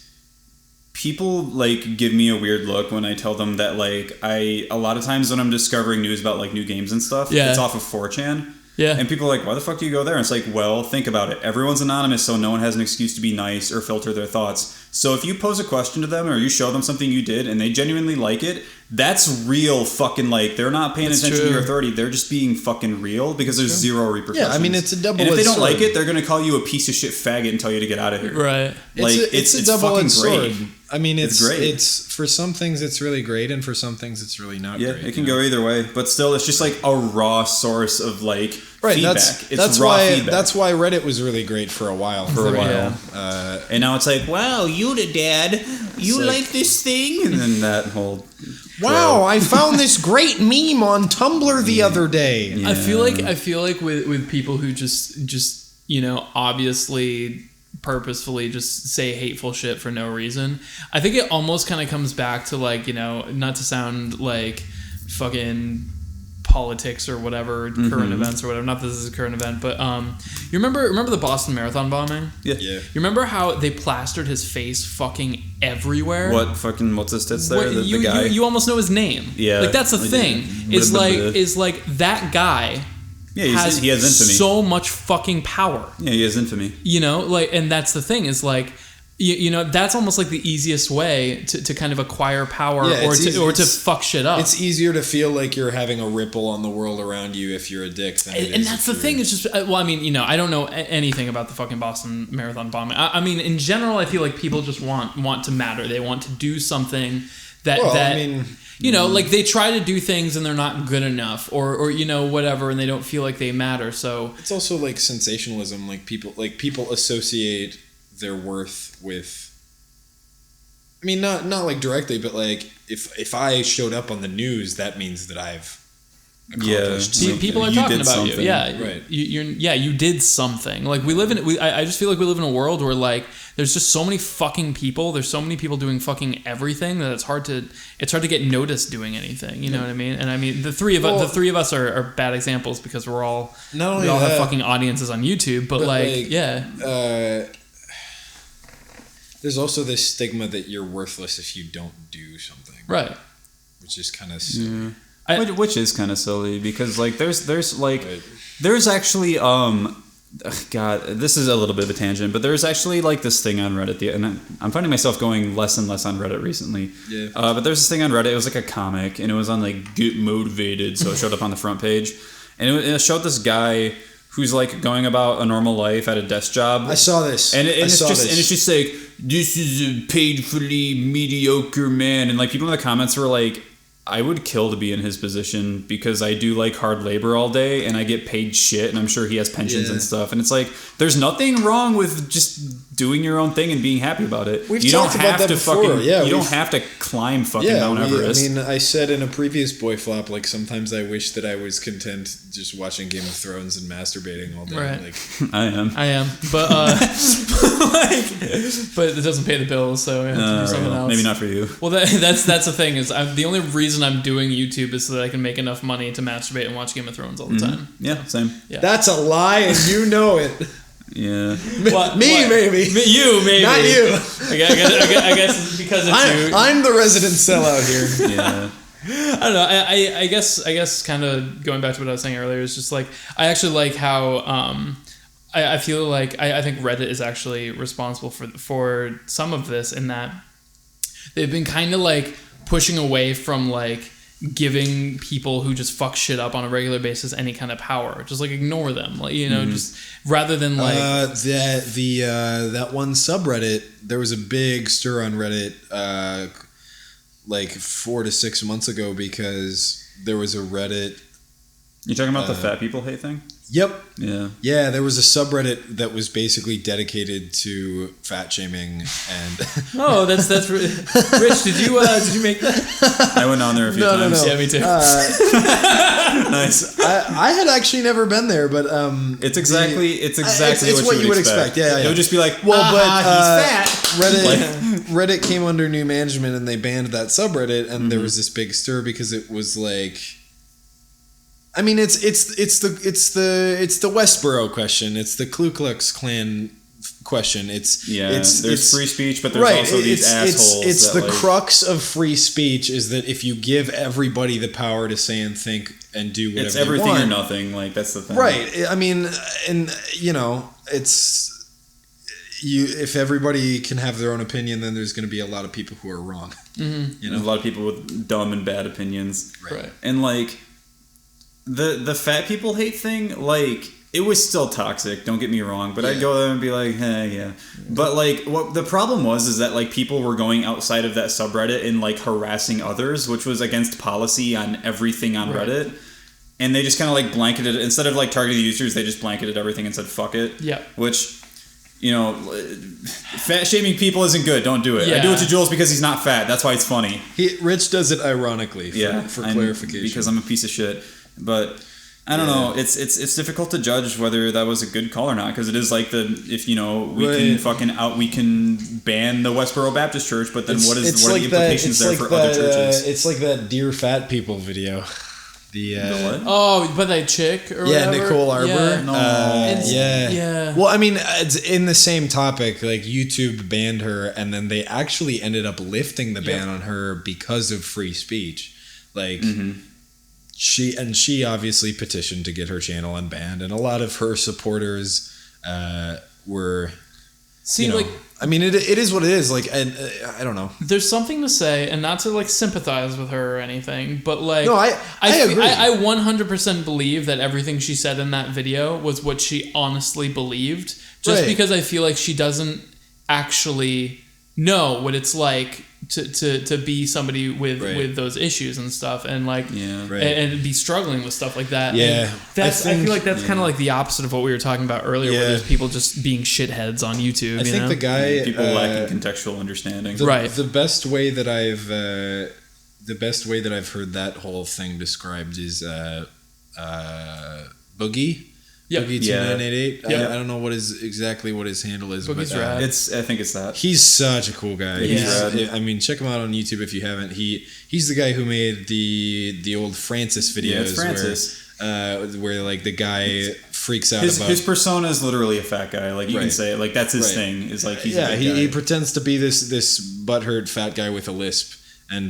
people like give me a weird look when I tell them that like a lot of times when I'm discovering news about like new games and stuff, it's off of 4chan. Yeah. And people are like, why the fuck do you go there? And it's like, well, think about it. Everyone's anonymous, so no one has an excuse to be nice or filter their thoughts. So if you pose a question to them or you show them something you did and they genuinely like it, that's real fucking like they're not paying attention to your authority. They're just being fucking real because there's zero repercussions. Yeah, I mean, it's a double-edged sword. And if they don't like it, they're going to call you a piece of shit faggot and tell you to get out of here. Right. Like, it's a double-edged sword. I mean, it's great. It's for some things it's really great, and for some things it's really not great. Yeah, it can go either way, but still, it's just like a raw source of like feedback. That's raw why feedback. That's why Reddit was really great for a while. And now it's like, wow, you the dad, you like this thing, and then that whole. Wow, I found this great meme on Tumblr the other day. Yeah. I feel like with people who just obviously purposefully just say hateful shit for no reason. I think it almost kind of comes back to like, not to sound like fucking politics or whatever, current events or whatever. Not that this is a current event, but you remember the Boston Marathon bombing? Yeah. You remember how they plastered his face fucking everywhere? What's his tits there? The guy? You almost know his name. Yeah. Like that's the thing. Is like that guy. Yeah, he has infamy. So much fucking power. Yeah, he has infamy. And that's the thing is like, that's almost like the easiest way to kind of acquire power or to fuck shit up. It's easier to feel like you're having a ripple on the world around you if you're a dick. And that's the thing. It's just, I don't know anything about the fucking Boston Marathon bombing. I mean, in general, I feel like people just want to matter. They want to do something like they try to do things and they're not good enough or whatever, and they don't feel like they matter. So it's also like sensationalism. Like people associate their worth with. I mean, not like directly, but like if I showed up on the news, that means that I've accomplished something. People are talking about you. Yeah, right. You did something. Like I just feel like we live in a world where like there's just so many fucking people. There's so many people doing fucking everything that it's hard to get noticed doing anything. You know what I mean? And I mean the three of us are bad examples because we all have fucking audiences on YouTube. But there's also this stigma that you're worthless if you don't do something. Right. Which is kind of silly. Which is kind of silly because like there's actually God, this is a little bit of a tangent, but there's actually like this thing on Reddit, and I'm finding myself going less and less on Reddit recently. Yeah. But there's this thing on Reddit. It was like a comic, and it was on like Get Motivated, so it showed up on the front page, and it showed this guy who's like going about a normal life at a desk job. I saw this, and it's just like, this is a painfully mediocre man, and like people in the comments were like, I would kill to be in his position because I do like hard labor all day and I get paid shit, and I'm sure he has pensions and stuff, and it's like there's nothing wrong with just doing your own thing and being happy about it. You don't have to climb fucking Mount Everest. I mean, I said in a previous BoyFlop, like sometimes I wish that I was content just watching Game of Thrones and masturbating all day. Right. Like I am, but but it doesn't pay the bills, so I have to do something else. Maybe not for you. Well, that's the thing is the only reason I'm doing YouTube is so that I can make enough money to masturbate and watch Game of Thrones all the time. Yeah, same. Yeah. That's a lie, and you know it. Yeah. Maybe. You, maybe. Not you. I guess because it's you. I'm the resident sellout here. Yeah. I don't know. I guess kind of going back to what I was saying earlier is just like I actually like how I feel like I think Reddit is actually responsible for some of this in that they've been kind of like pushing away from like giving people who just fuck shit up on a regular basis any kind of power. Just like ignore them, like just rather than like that one subreddit. There was a big stir on Reddit like 4 to 6 months ago because there was a Reddit. You talking about the fat people hate thing? Yep. Yeah. Yeah, there was a subreddit that was basically dedicated to fat shaming and. Oh, that's Rich. Did you make that? I went on there a few times. No. Yeah, me too. Nice. I had actually never been there, but it's exactly what you would expect. Yeah. It would just be like, he's fat. Reddit came under new management and they banned that subreddit, and there was this big stir because it was like. I mean, it's the Westboro question. It's the Ku Klux Klan question. There's free speech, but there's also these assholes. It's the crux of free speech is that if you give everybody the power to say and think and do whatever it's everything they want, or nothing. Like that's the thing, right? I mean, and if everybody can have their own opinion, then there's going to be a lot of people who are wrong. Mm-hmm. A lot of people with dumb and bad opinions, right? And like. The fat people hate thing, like, it was still toxic, don't get me wrong, but I'd go there and be like, hey, yeah. But, like, what the problem was is that, like, people were going outside of that subreddit and, like, harassing others, which was against policy on everything on Reddit. And they just kind of, like, blanketed it. Instead of, like, targeting the users, they just blanketed everything and said, fuck it. Yeah. Which, you know, fat shaming people isn't good. Don't do it. Yeah. I do it to Jules because he's not fat. That's why it's funny. Rich does it ironically for clarification. Because I'm a piece of shit. But... I don't know. It's difficult to judge whether that was a good call or not, because it is like we can ban the Westboro Baptist Church, but then what are the implications there for other churches? It's like that Dear Fat People video. The what? Oh, but that chick or whatever? Nicole Arbor. Yeah. Yeah. Well, I mean, it's in the same topic. Like YouTube banned her, and then they actually ended up lifting the ban on her because of free speech. Like. Mm-hmm. She obviously petitioned to get her channel unbanned, and a lot of her supporters were. I mean, it is what it is. Like, and I don't know. There's something to say, and not to like sympathize with her or anything, but like, no, I agree. I 100% believe that everything she said in that video was what she honestly believed. Just because I feel like she doesn't actually know what it's like to be somebody with those issues and stuff, and like and be struggling with stuff like that. Yeah, and I feel like that's kind of like the opposite of what we were talking about earlier, where there's people just being shitheads on YouTube. I think the guy people lacking contextual understanding. The best way that I've heard that whole thing described is Boogie. Yep. Boogie 2988. I don't know what his handle is. Boogie's rad. I think it's that. He's such a cool guy. Yeah. I mean, check him out on YouTube if you haven't. He's the guy who made the old Francis videos. Yeah, it's Francis. Where like the guy freaks out his persona is literally a fat guy. Like you can say it. Like that's his thing. Is like he's a big guy. He pretends to be this butthurt fat guy with a lisp and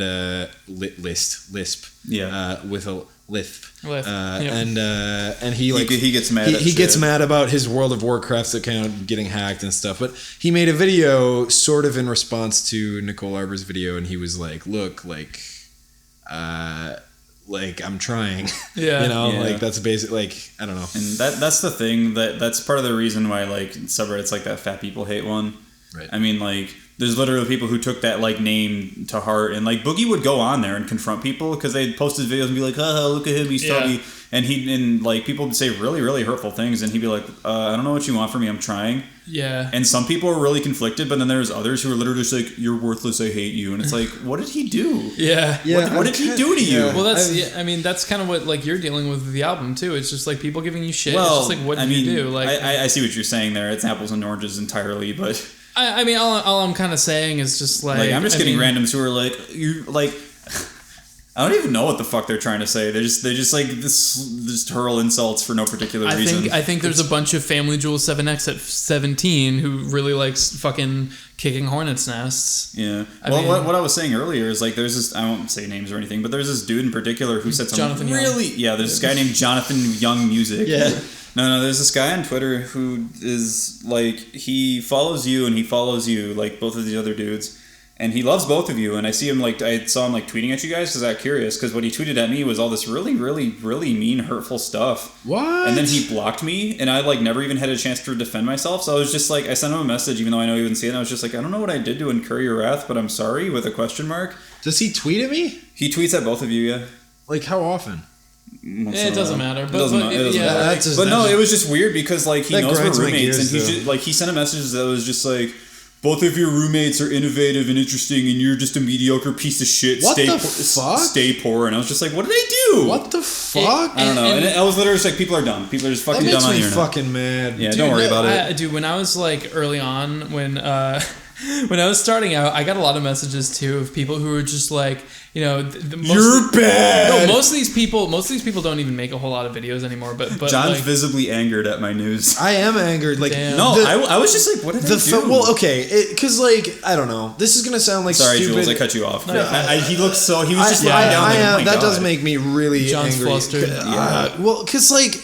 lisp. Yeah. With a lisp. And he gets mad. He gets mad about his World of Warcraft account getting hacked and stuff. But he made a video sort of in response to Nicole Arbor's video, and he was like, "Look, like I'm trying." Yeah, like that's basic. Like I don't know. And that's the thing that's part of the reason why like subreddits like that fat people hate one. Right. I mean, like, there's literally people who took that, like, name to heart. And, like, Boogie would go on there and confront people because they'd post his videos and be like, look at him, he's stubby. And, like, people would say really, really hurtful things. And he'd be like, I don't know what you want from me. I'm trying. Yeah. And some people are really conflicted, but then there's others who are literally just like, you're worthless, I hate you. And it's like, what did he do? Yeah. What did he do to you? Well, that's kind of what, like, you're dealing with the album, too. It's just, like, people giving you shit. Well, it's just like, what did you do? Like, I see what you're saying there. It's apples and oranges entirely, but... I mean, all I'm kind of saying is just like I'm just getting randoms who are like, you like, I don't even know what the fuck they're trying to say. They're just like just hurl insults for no particular reason. I think there's a bunch of Family Jewel 7X at 17 who really likes fucking kicking hornets' nests. Yeah. What I was saying earlier is like there's this, I won't say names or anything, but there's this dude in particular who said something there's this guy named Jonathan Young Music. Yeah. No, there's this guy on Twitter who is, like, he follows you and he follows you, like, both of these other dudes, and he loves both of you, and I saw him, like, tweeting at you guys because I got curious, because what he tweeted at me was all this really, really, really mean, hurtful stuff. What? And then he blocked me, and I, like, never even had a chance to defend myself, so I was just, like, I sent him a message, even though I know he wouldn't see it, and I was just like, I don't know what I did to incur your wrath, but I'm sorry, with a question mark. Does he tweet at me? He tweets at both of you, yeah. Like, how often? It doesn't matter. But it was just weird because like he knows we're roommates and he sent a message that was just like, both of your roommates are innovative and interesting and you're just a mediocre piece of shit. What the fuck? Stay poor. And I was just like, what did I do? What the fuck? I don't know. And I was literally just like, people are dumb. People are just fucking dumb on the internet. That makes me fucking mad. Yeah, don't worry about it. Dude, when I was like early on, when I was starting out, I got a lot of messages too of people who were just like, you know, you're bad. No, most of these people don't even make a whole lot of videos anymore. But John's like, visibly angered at my news. I am angered. Like, I was just like, what did I do? Well, okay, because like I don't know. This is gonna sound like sorry, stupid. Jules, I cut you off. No, he looked so he was just lying down. Like, oh my that God. does make me really John's angry. flustered. Well, because like.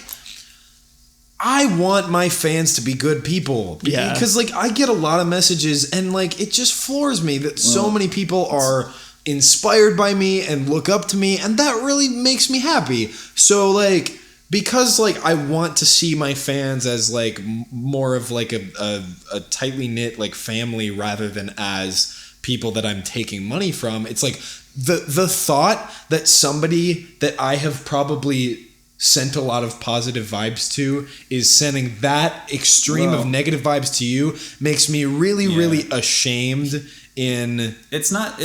I want my fans to be good people. Yeah. Because, like, I get a lot of messages, and, like, it just floors me that so many people are inspired by me and look up to me, and that really makes me happy. So, like, because like I want to see my fans as like more of like a tightly knit like family rather than as people that I'm taking money from. It's like the thought that somebody that I have probably sent a lot of positive vibes to is sending that extreme of negative vibes to you makes me really ashamed in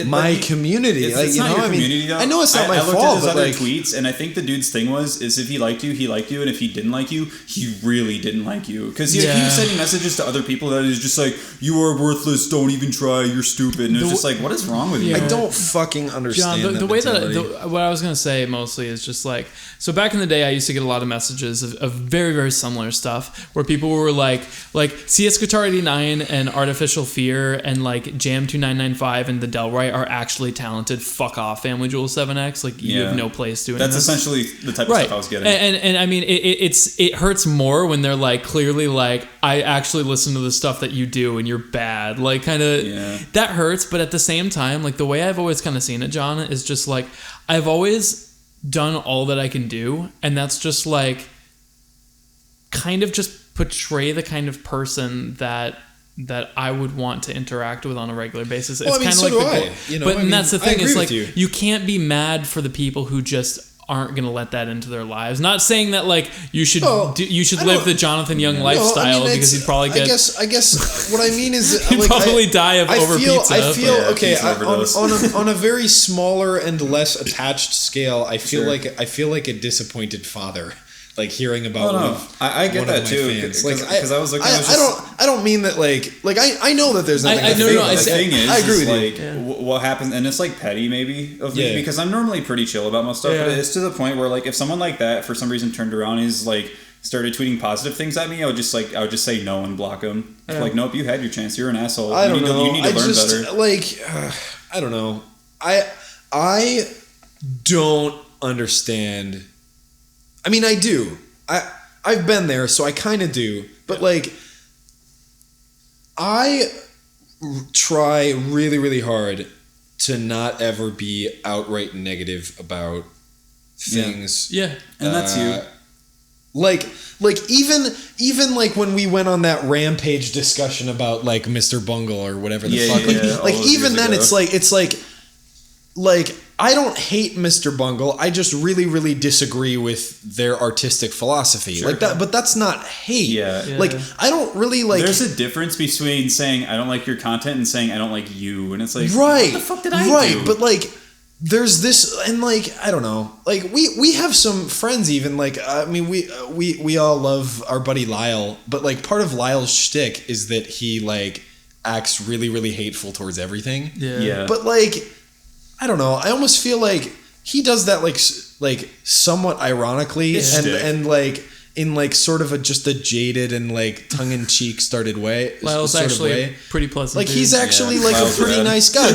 my community. It's not your community, though. I know it's not my fault. I looked at his other tweets, and I think the dude's thing is if he liked you, he liked you, and if he didn't like you, he really didn't like you. Because he was sending messages to other people that is just like, you are worthless, don't even try, you're stupid. And it's just like, what is wrong with you? I don't fucking understand John, the way that what I was going to say mostly is just like, so back in the day, I used to get a lot of messages of very, very similar stuff where people were like CS Guitar 89 and Artificial Fear and like Jam 2995 and the Delroy are actually talented. Fuck off, Family Jewel 7X. Like, you have no place doing That's this. essentially the type of stuff I was getting. And I mean, it hurts more when they're like, clearly like, I actually listen to the stuff that you do and you're bad. Like, kind of, that hurts. But at the same time, like, the way I've always kind of seen it, John, is just like, I've always done all that I can do. And that's just like, kind of just portray the kind of person that I would want to interact with on a regular basis. It's kind of like the goal. But that's the thing is like you can't be mad for the people who just aren't going to let that into their lives. Not saying that like you should live the Jonathan Young lifestyle because you'd probably get. I guess what I mean is you'd probably die of over pizza. I feel okay on a very smaller and less attached scale. I feel like a disappointed father. Like hearing about I get that too because I was like I don't mean that like I know that there's nothing. The thing is I agree with you. What happens, and it's like petty maybe of me because I'm normally pretty chill about most stuff, but it's to the point where like if someone like that for some reason turned around and is like started tweeting positive things at me, I would just say no and block him. Like, nope, you had your chance. You're an asshole. I don't know. You need to learn better. Like I don't know. I don't understand. I mean, I do. I've been there, so I kind of do. But, like, I try really, really hard to not ever be outright negative about things. Yeah. And that's you. Like even like when we went on that rampage discussion about, like, Mr. Bungle or whatever the fuck. Like even then, it's like I don't hate Mr. Bungle. I just really, really disagree with their artistic philosophy. Sure. Like that, but that's not hate. Yeah. Like I don't really like. There's a difference between saying I don't like your content and saying I don't like you, and it's like, right? What the fuck did I do? Right, but like, there's this, and like I don't know. Like we have some friends even. Like I mean, we all love our buddy Lyle, but like part of Lyle's shtick is that he like acts really, really hateful towards everything. Yeah. But like. I don't know. I almost feel like he does that like somewhat ironically and like in like sort of just a jaded and like tongue-in-cheek started way. Lyle's actually a pretty pleasant. Like dude. He's actually like Lyle's a pretty nice guy,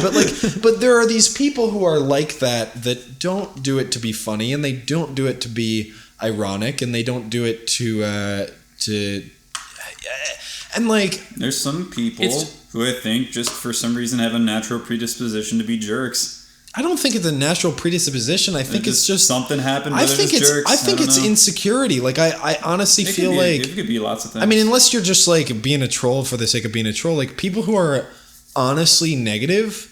but there are these people who are like that don't do it to be funny and they don't do it to be ironic and they don't do it to and like there's some people who I think just for some reason have a natural predisposition to be jerks. I don't think it's a natural predisposition. I think it's just something happened. I think it's insecurity. Like I honestly feel like it could be lots of things. I mean, unless you're just like being a troll for the sake of being a troll, like people who are honestly negative.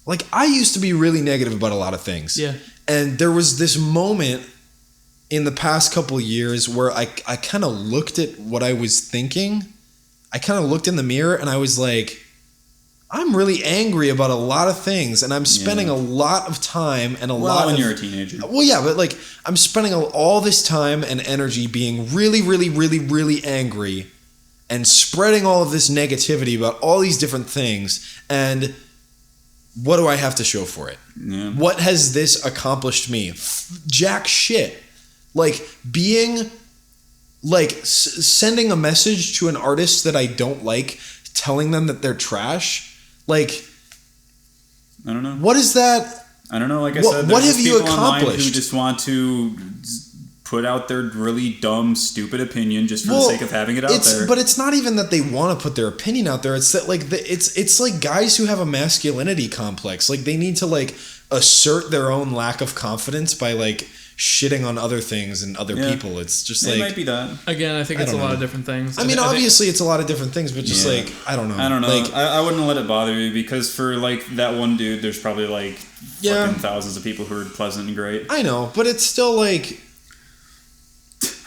Like I used to be really negative about a lot of things. Yeah. And there was this moment in the past couple of years where I kind of looked at what I was thinking. I kind of looked in the mirror and I was like, I'm really angry about a lot of things, and I'm spending a lot of time and when you're a teenager. Well, yeah, but like I'm spending all this time and energy being really, really, really, really angry, and spreading all of this negativity about all these different things. And what do I have to show for it? Yeah. What has this accomplished me? Jack shit. Like being, like sending a message to an artist that I don't like, telling them that they're trash. Like, I don't know. What is that? I don't know. Like I said, what have you accomplished? Who just want to put out their really dumb, stupid opinion just for the sake of having it out there. But it's not even that they want to put their opinion out there. It's that like it's like guys who have a masculinity complex. Like they need to like assert their own lack of confidence by like shitting on other things and other people. It's just like... It might be that. Again, I think it's a lot of different things. I mean, obviously it's a lot of different things, but just like, I don't know. I don't know. Like, I wouldn't let it bother you because for like that one dude, there's probably like fucking thousands of people who are pleasant and great. I know, but it's still like...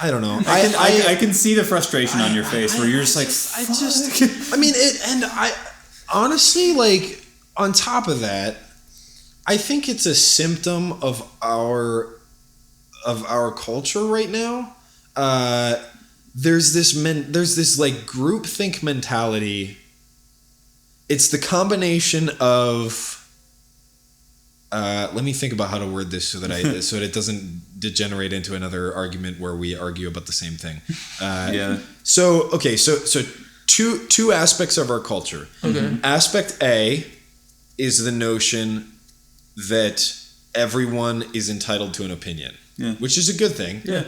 I don't know. I can see the frustration on your face where you're just like, I mean, honestly, like, on top of that, I think it's a symptom of our culture right now. There's this like groupthink mentality. It's the combination of let me think about how to word this so that it doesn't degenerate into another argument where we argue about the same thing. So two aspects of our culture. Okay. Aspect A is the notion that everyone is entitled to an opinion, which is a good thing. Yeah.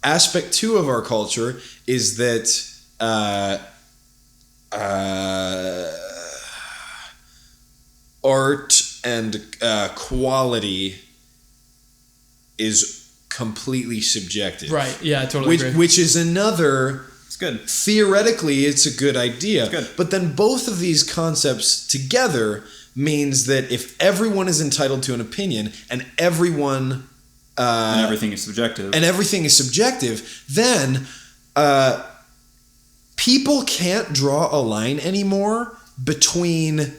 Aspect 2 of our culture is that art and quality is completely subjective. Right. Yeah, I totally agree. Which is another... It's good. Theoretically, it's a good idea. It's good. But then both of these concepts together means that if everyone is entitled to an opinion and everyone... and everything is subjective. Then people can't draw a line anymore between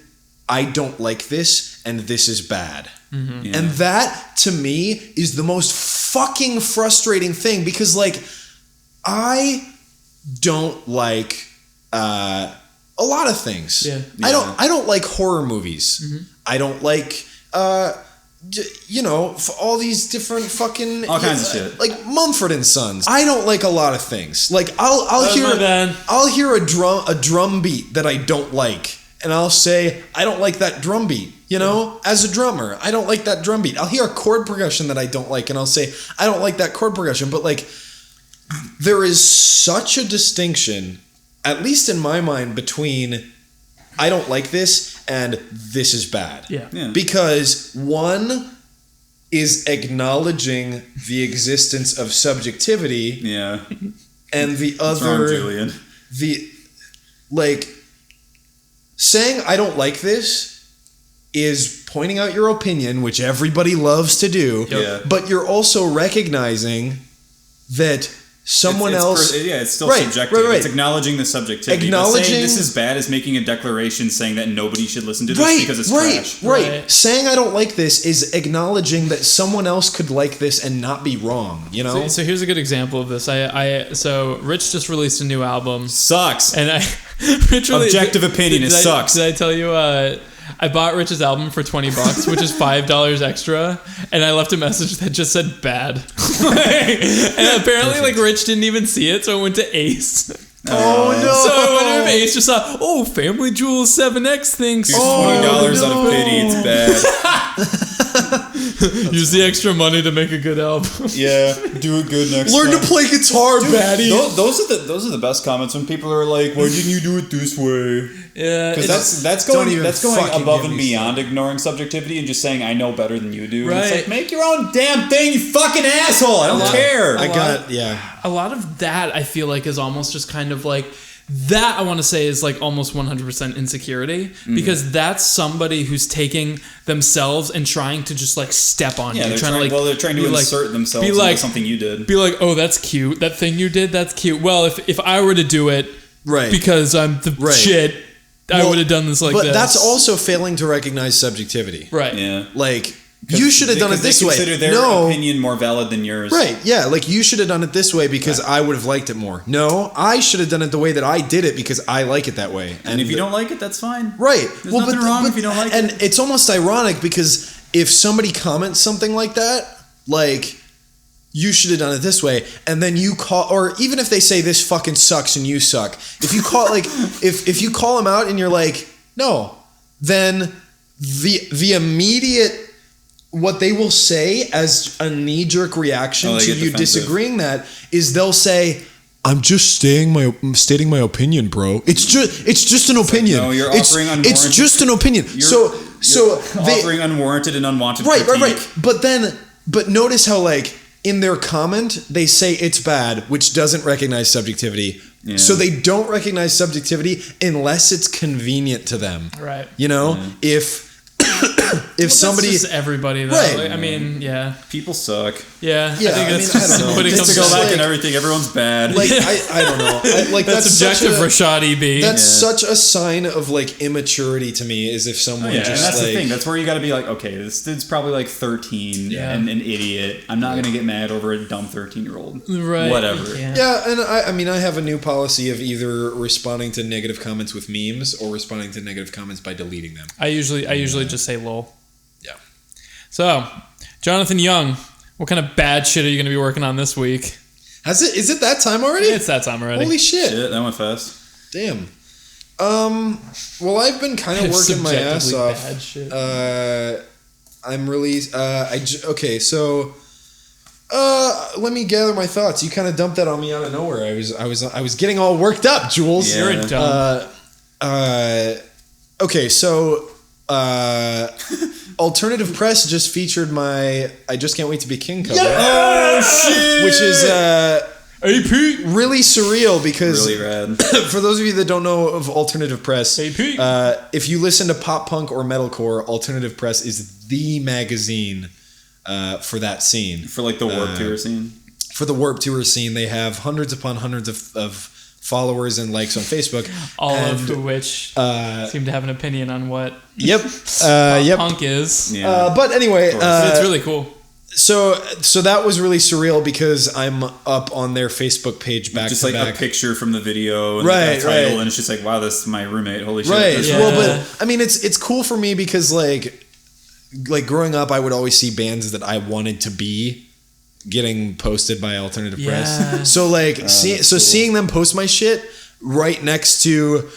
I don't like this and this is bad. Mm-hmm. Yeah. And that, to me, is the most fucking frustrating thing because, like, I don't like a lot of things. Yeah. I don't like horror movies. Mm-hmm. I don't like all these different fucking all kinds of shit, like Mumford and Sons. I don't like a lot of things. Like I'll hear a drum beat that I don't like, and I'll say I don't like that drum beat. You know, as a drummer, I don't like that drum beat. I'll hear a chord progression that I don't like, and I'll say I don't like that chord progression. But like, there is such a distinction, at least in my mind, between I don't like this and this is bad. Yeah. Because one is acknowledging the existence of subjectivity. Yeah. And the What's other... wrong, Julian? Saying I don't like this is pointing out your opinion, which everybody loves to do. Yeah. But you're also recognizing that someone else... it's still subjective. Right. It's acknowledging the subjectivity. But saying this is bad is making a declaration saying that nobody should listen to this because it's trash. Right. Saying I don't like this is acknowledging that someone else could like this and not be wrong, you know? So here's a good example of this. So Rich just released a new album. Sucks. And Objective opinion, it sucks. Did I tell you... I bought Rich's album for $20, which is $5 extra, and I left a message that just said bad. And apparently, like, Rich didn't even see it, so I went to Ace. Oh no! So I wonder if Ace just saw, Family Jewels 7X thinks. Here's $20 out of pity, it's bad. Use the extra money to make a good album. Yeah, do it good next time. Learn to play guitar, baddie. Those are the best comments when people are like, "Why didn't you do it this way?" Yeah, because that's going above and beyond ignoring subjectivity and just saying I know better than you do. Right. And it's like, make your own damn thing, you fucking asshole. I don't care. A lot of that I feel like is almost just kind of like that. I want to say is like almost 100% insecurity because that's somebody who's taking themselves and trying to just like step on you. They're trying to insert themselves into something you did. Be like, oh, that's cute. That thing you did, that's cute. Well, if I were to do it, because I'm the shit, I would have done this like this. But that's also failing to recognize subjectivity. Right. Yeah. Like, you should have done it this way. They consider their opinion more valid than yours. Right, yeah. Like, you should have done it this way because I would have liked it more. No, I should have done it the way that I did it because I like it that way. And if you don't like it, that's fine. Right. There's nothing wrong if you don't like it. And it's almost ironic because if somebody comments something like that, like... You should have done it this way, and then you call, or even if they say this fucking sucks and you suck, if you call if you call them out and you're like, no, then the immediate what they will say as a knee-jerk reaction to you disagreeing that is they'll say, I'm just stating my opinion, bro. It's just an opinion. Like, no, you're offering it's just an opinion. So So offering unwarranted and unwanted right. critique. But notice how like in their comment they say it's bad, which doesn't recognize subjectivity. Yeah. So they don't recognize subjectivity unless it's convenient to them. Right. You know, if somebody, that's just everybody though. Right. Like, I mean, yeah, people suck. Yeah, I think it's just somebody comes to go back like, and everything. Everyone's bad. Like I don't know. That's subjective. Rashad E.B. That's such a sign of like immaturity to me. Is if someone just and that's like, the thing. That's where you got to be like, okay, this dude's probably like 13 and an idiot. I'm not gonna get mad over a dumb 13-year-old. Right. Whatever. Yeah, and I mean, I have a new policy of either responding to negative comments with memes or responding to negative comments by deleting them. I usually just say lol. Yeah. So, Jonathan Young, what kind of bad shit are you going to be working on this week? Is it that time already? It's that time already. Holy shit. That went fast. Damn. Well, I've been kind of working my ass off. Bad shit. I'm really okay, so let me gather my thoughts. You kind of dumped that on me out of nowhere. I was getting all worked up, Jules. You're a dumb. Okay, so Alternative Press just featured my I Just Can't Wait to Be King cover. Oh shit! Which is AP really surreal because really rad. For those of you that don't know of Alternative Press, AP. If you listen to pop punk or metalcore, Alternative Press is the magazine for that scene. For like the Warped Tour scene. For the Warped Tour scene, they have hundreds upon hundreds of followers and likes on Facebook, all of which seem to have an opinion on what punk is. Yeah. But anyway, it's really cool. So that was really surreal because I'm up on their Facebook page back just to like back. A picture from the video and right, the title, and it's just like, wow, this is my roommate. Holy shit! Right. Yeah. Well, but I mean, it's cool for me because like growing up, I would always see bands that I wanted to be getting posted by Alternative Press. So like, seeing them post my shit right next to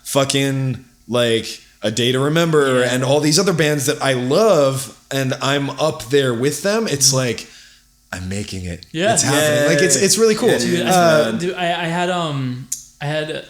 fucking like A Day to Remember and all these other bands that I love, and I'm up there with them. It's like I'm making it. Yeah, it's happening. Like it's really cool. Yeah, dude, I had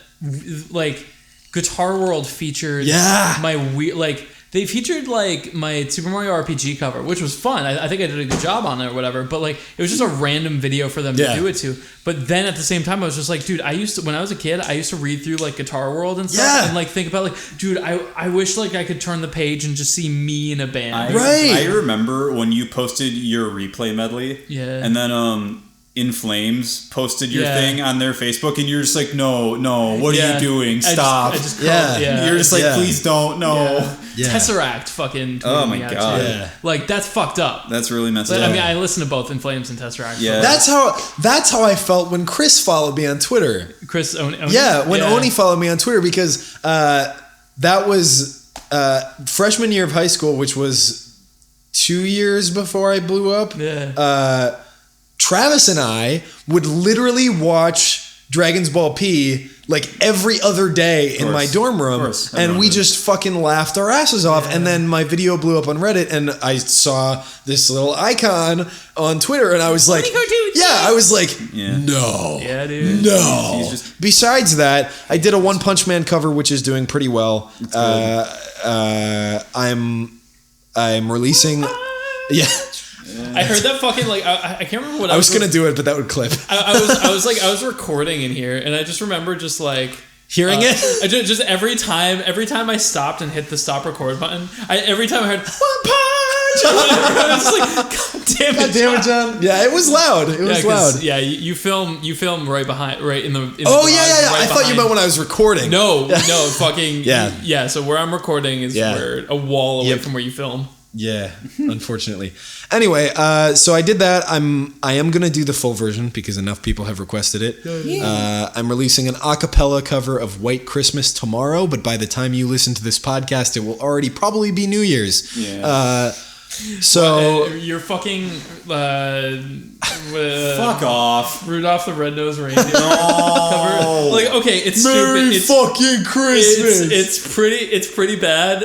like Guitar World featured my weird like. They featured like my Super Mario RPG cover, which was fun. I think I did a good job on it or whatever. But like, it was just a random video for them to do it to. But then at the same time, I was just like, dude, when I was a kid, I used to read through like Guitar World and stuff and like think about like, dude, I wish like I could turn the page and just see me in a band. I remember when you posted your replay medley. Yeah. And then In Flames posted your thing on their Facebook, and you're just like, no, what are you doing? Stop. You're just like, please don't, no. Tesseract fucking oh my god. God. Like, that's fucked up. That's really messed up. I mean, I listen to both In Flames and Tesseract. Yeah. That's how I felt when Chris followed me on Twitter. Chris Oni? Yeah, when Oni followed me on Twitter, because that was freshman year of high school, which was 2 years before I blew up. Yeah. Travis and I would literally watch Dragon's Ball P like every other day in my dorm room, and we just fucking laughed our asses off. And then my video blew up on Reddit, and I saw this little icon on Twitter, and I was like, no, dude, no. Besides that, I did a One Punch Man cover, which is doing pretty well. I'm releasing, I heard that fucking like I can't remember what I was gonna do it, but that would clip. I was recording in here, and I just remember just like hearing it. I just every time I stopped and hit the stop record button, every time I heard One Punch, I was like, God damn it, John. Yeah, it was loud. It was loud. Yeah, you film right behind, right in the. Oh yeah. I thought you meant when I was recording. No, fucking yeah. So where I'm recording is where a wall away from where you film. Yeah, unfortunately. Anyway, so I did that. I am gonna do the full version because enough people have requested it. I'm releasing an a cappella cover of White Christmas tomorrow, but by the time you listen to this podcast, it will already probably be New Year's. So you're fucking Fuck off. Rudolph the Red-Nosed Reindeer cover. Like, okay, it's Merry stupid. fucking Christmas. It's pretty bad.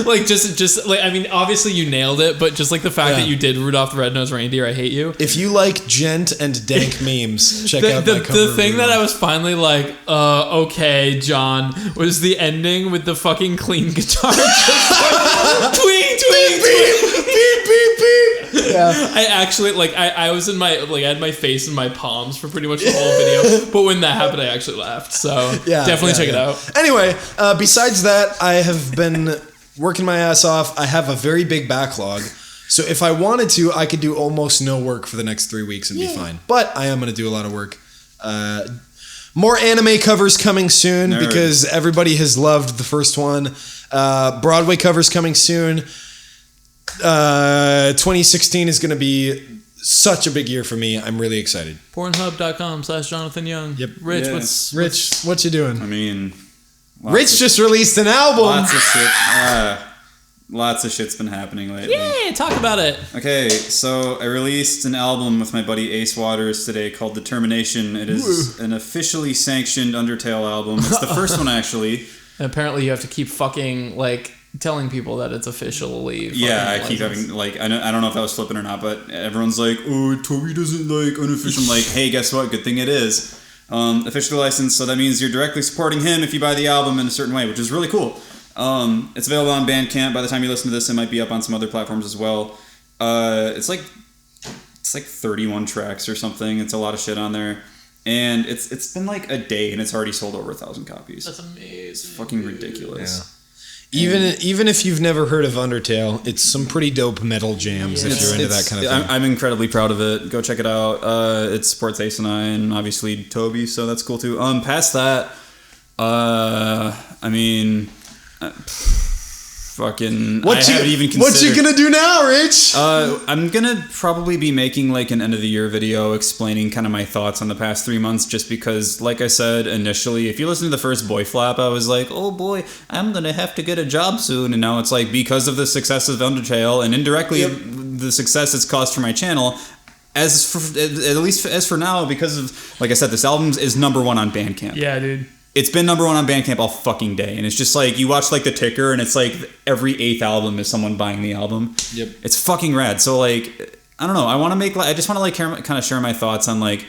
Like just like, I mean, obviously you nailed it, but just like the fact that you did Rudolph the Red-Nosed Reindeer, I hate you. If you like gent and dank memes, check out my cover. The thing that I was finally like, okay, John, was the ending with the fucking clean guitar. Just like, twing, twing, twing. Beep, beep, beep. Yeah. I actually, like, I was in my, like, I had my face in my palms for pretty much the whole video, but when that happened, I actually laughed. So definitely check it out. Anyway, besides that, I have been working my ass off. I have a very big backlog. So if I wanted to, I could do almost no work for the next 3 weeks and be fine. But I am going to do a lot of work. More anime covers coming soon because everybody has loved the first one. Broadway covers coming soon. 2016 is going to be such a big year for me. I'm really excited. Pornhub.com/Jonathan Young. Yep. Rich, what you doing? I mean, Rich just released an album. Lots of shit. Lots of shit's been happening lately. Yeah, talk about it. Okay, so I released an album with my buddy Ace Waters today called Determination. It is an officially sanctioned Undertale album. It's the first one, actually. And apparently you have to keep fucking, like, telling people that it's officially. Yeah, I keep having, like, I don't know if I was flipping or not, but everyone's like, oh, Toby doesn't like unofficial. I'm like, hey, guess what? Good thing it is. Officially licensed, so that means you're directly supporting him if you buy the album in a certain way, which is really cool. It's available on Bandcamp. By the time you listen to this, it might be up on some other platforms as well. It's like 31 tracks or something. It's a lot of shit on there. And it's been like a day and it's already sold over 1,000 copies. That's amazing. It's fucking ridiculous. Yeah. Even if you've never heard of Undertale, it's some pretty dope metal jams if you're into that kind of thing. I'm incredibly proud of it. Go check it out. It supports Ace and I and obviously Toby, so that's cool too. Past that, I mean... fucking I haven't even considered. What you gonna do now, Rich? I'm gonna probably be making like an end of the year video explaining kind of my thoughts on the past 3 months, just because, like I said initially, if you listen to the first BoyFlop, I was like, oh boy, I'm gonna have to get a job soon, and now it's like, because of the success of Undertale and indirectly the success it's caused for my channel, at least as for now, because of, like I said, this album is #1 on Bandcamp. Yeah, dude. It's been #1 on Bandcamp all fucking day. And it's just like, you watch like the ticker and it's like every 8th album is someone buying the album. Yep. It's fucking rad. So like, I don't know. I just want to like kind of share my thoughts on like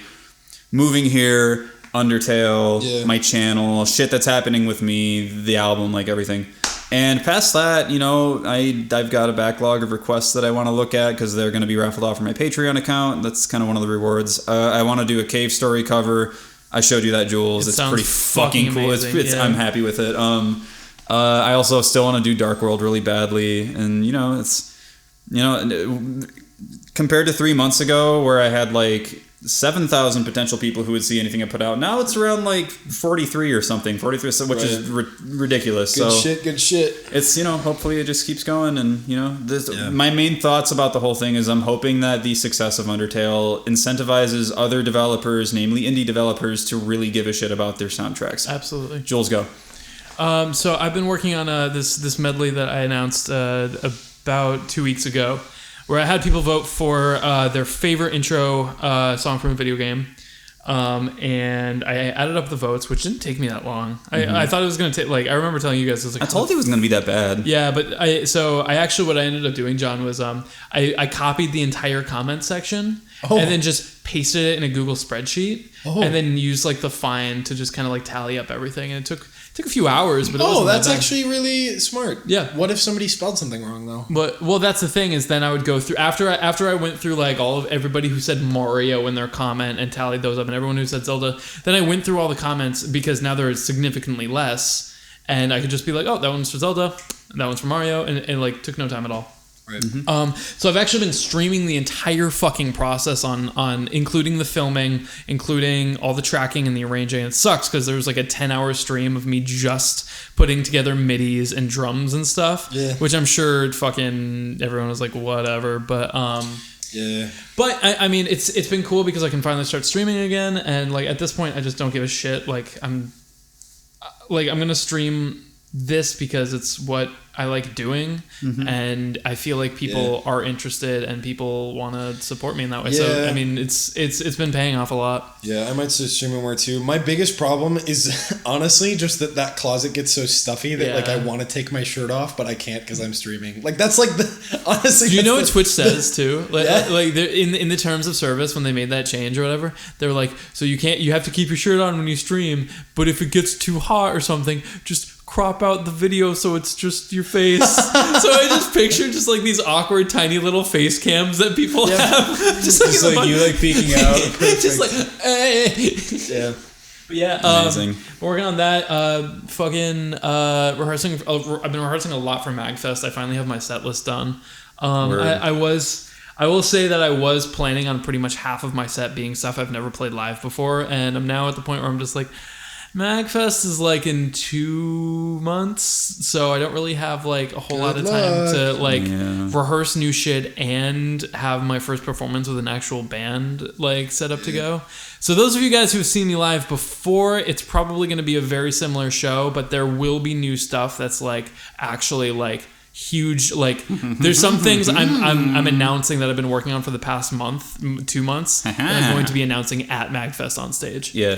moving here, Undertale, my channel, shit that's happening with me, the album, like everything. And past that, you know, I've got a backlog of requests that I want to look at because they're going to be raffled off from my Patreon account. That's kind of one of the rewards. I want to do a Cave Story cover. I showed you that, Jules. It's pretty fucking cool. I'm happy with it. I also still want to do Dark World really badly, and compared to 3 months ago where I had like 7,000 potential people who would see anything I put out. Now it's around like 43 or something, which is ridiculous. Good shit. It's, hopefully it just keeps going. And, my main thoughts about the whole thing is I'm hoping that the success of Undertale incentivizes other developers, namely indie developers, to really give a shit about their soundtracks. Absolutely. Jules, go. So I've been working on this medley that I announced about 2 weeks ago, where I had people vote for their favorite intro song from a video game. And I added up the votes, which didn't take me that long. I thought it was going to take, I remember telling you guys, I told you it was going to be that bad. Yeah, but what I ended up doing, John, was I copied the entire comment section and then just pasted it in a Google spreadsheet and then used the find to just kind of tally up everything. And it took a few hours, but that's actually really smart. Yeah. What if somebody spelled something wrong though? But that's the thing, is then I would go through after I went through all of everybody who said Mario in their comment and tallied those up, and everyone who said Zelda. Then I went through all the comments, because now there is significantly less, and I could just be like, oh, that one's for Zelda, that one's for Mario, and it took no time at all. Right. Mm-hmm. So I've actually been streaming the entire fucking process on including the filming, including all the tracking and the arranging. It sucks because there was a 10-hour stream of me just putting together midis and drums and stuff, which I'm sure fucking everyone was like, whatever. But yeah. But I mean, it's been cool because I can finally start streaming again, and at this point I just don't give a shit. I'm gonna stream this because it's what like doing, and I feel like people are interested and people want to support me in that way. So I mean, it's been paying off a lot. Yeah, I might start streaming more too. My biggest problem is honestly just that closet gets so stuffy that like I want to take my shirt off, but I can't because I'm streaming. Like that's like honestly. Do you know what Twitch says too? Like in the terms of service when they made that change or whatever, they were like, so you have to keep your shirt on when you stream, but if it gets too hot or something, just crop out the video so it's just your face. So I just picture just like these awkward tiny little face cams that people have. Just like you like peeking out. Just like, hey. Yeah. But yeah, amazing. Working on that. Rehearsing. I've been rehearsing a lot for Magfest. I finally have my set list done. I will say that I was planning on pretty much half of my set being stuff I've never played live before, and I'm now at the point where I'm just like, Magfest is like in 2 months, so I don't really have like a whole lot of time to like rehearse new shit and have my first performance with an actual band like set up to go. So those of you guys who've seen me live before, it's probably going to be a very similar show, but there will be new stuff that's like actually like huge. Like there's some things I'm announcing that I've been working on for the past 2 months that I'm going to be announcing at Magfest on stage. Yeah.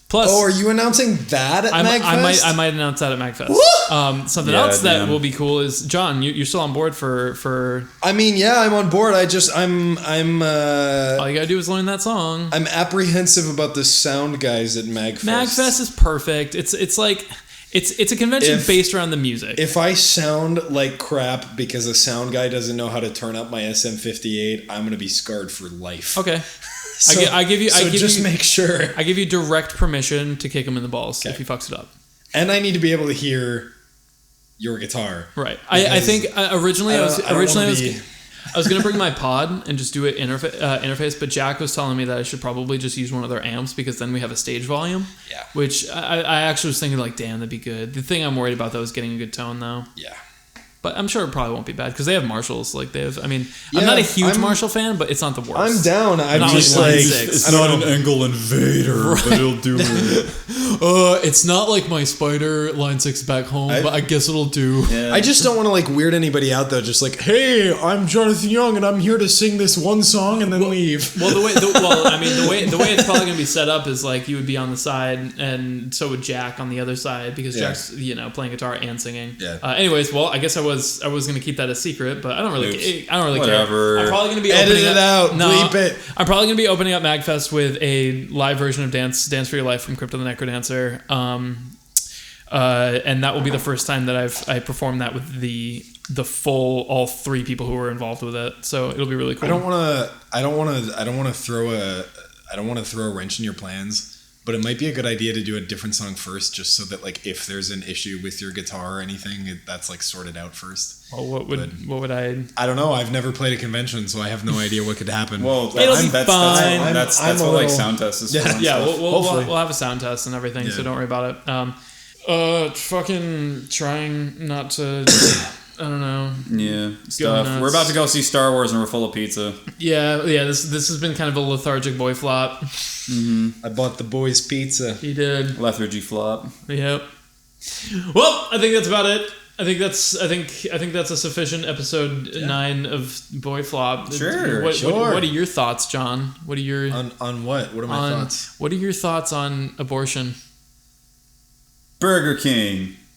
Plus, are you announcing that at Magfest? I might announce that at Magfest. Something else that will be cool is, John, you're still on board for. I mean, yeah, I'm on board. I'm. All you gotta do is learn that song. I'm apprehensive about the sound guys at Magfest. Magfest is perfect. It's like. It's a convention based around the music. If I sound like crap because a sound guy doesn't know how to turn up my SM58, I'm gonna be scarred for life. Okay. So, make sure. I give you direct permission to kick him in the balls if he fucks it up. And I need to be able to hear your guitar. Right. I think originally I was going to bring my pod and just do it interface, but Jack was telling me that I should probably just use one of their amps because then we have a stage volume. Yeah. Which I actually was thinking like, damn, that'd be good. The thing I'm worried about though is getting a good tone though. Yeah. But I'm sure it probably won't be bad because they have Marshalls. Like they have. I mean, I'm not a huge Marshall fan, but it's not the worst. I'm down. I'm just like it's not an Engel Invader, but it'll do it. It's not like my Spider Line 6 back home, but I guess it'll do. Yeah. I just don't want to like weird anybody out though. Just like, hey, I'm Jonathan Young, and I'm here to sing this one song and then leave. Well, the way it's probably gonna be set up is like you would be on the side, and so would Jack on the other side because Jack's playing guitar and singing. Yeah. Anyways, well, I guess I was going to keep that a secret, but I don't really care. I'm probably going to be edit it out. Bleep it. I'm probably going to be opening up Magfest with a live version of Dance for Your Life from Crypto the Necrodancer, and that will be the first time that I performed that with the full all 3 people who were involved with it. So it'll be really cool. I don't want to throw a wrench in your plans. But it might be a good idea to do a different song first, just so that like if there's an issue with your guitar or anything, that's like sorted out first. Well, what would I? I don't know. I've never played a convention, so I have no idea what could happen. Well, it'll be fine. That's what like sound test is. Yeah, we'll have a sound test and everything, so don't worry about it. Fucking trying not to. I don't know. Yeah, stuff. We're about to go see Star Wars and we're full of pizza. Yeah. This has been kind of a lethargic BoyFlop. Mm-hmm. I bought the boys pizza. He did. Lethargy flop. Yep. Well, I think that's about it. I think that's a sufficient episode 9 of BoyFlop. Sure. What are your thoughts, John? What are your on what? What are my thoughts? What are your thoughts on abortion? Burger King.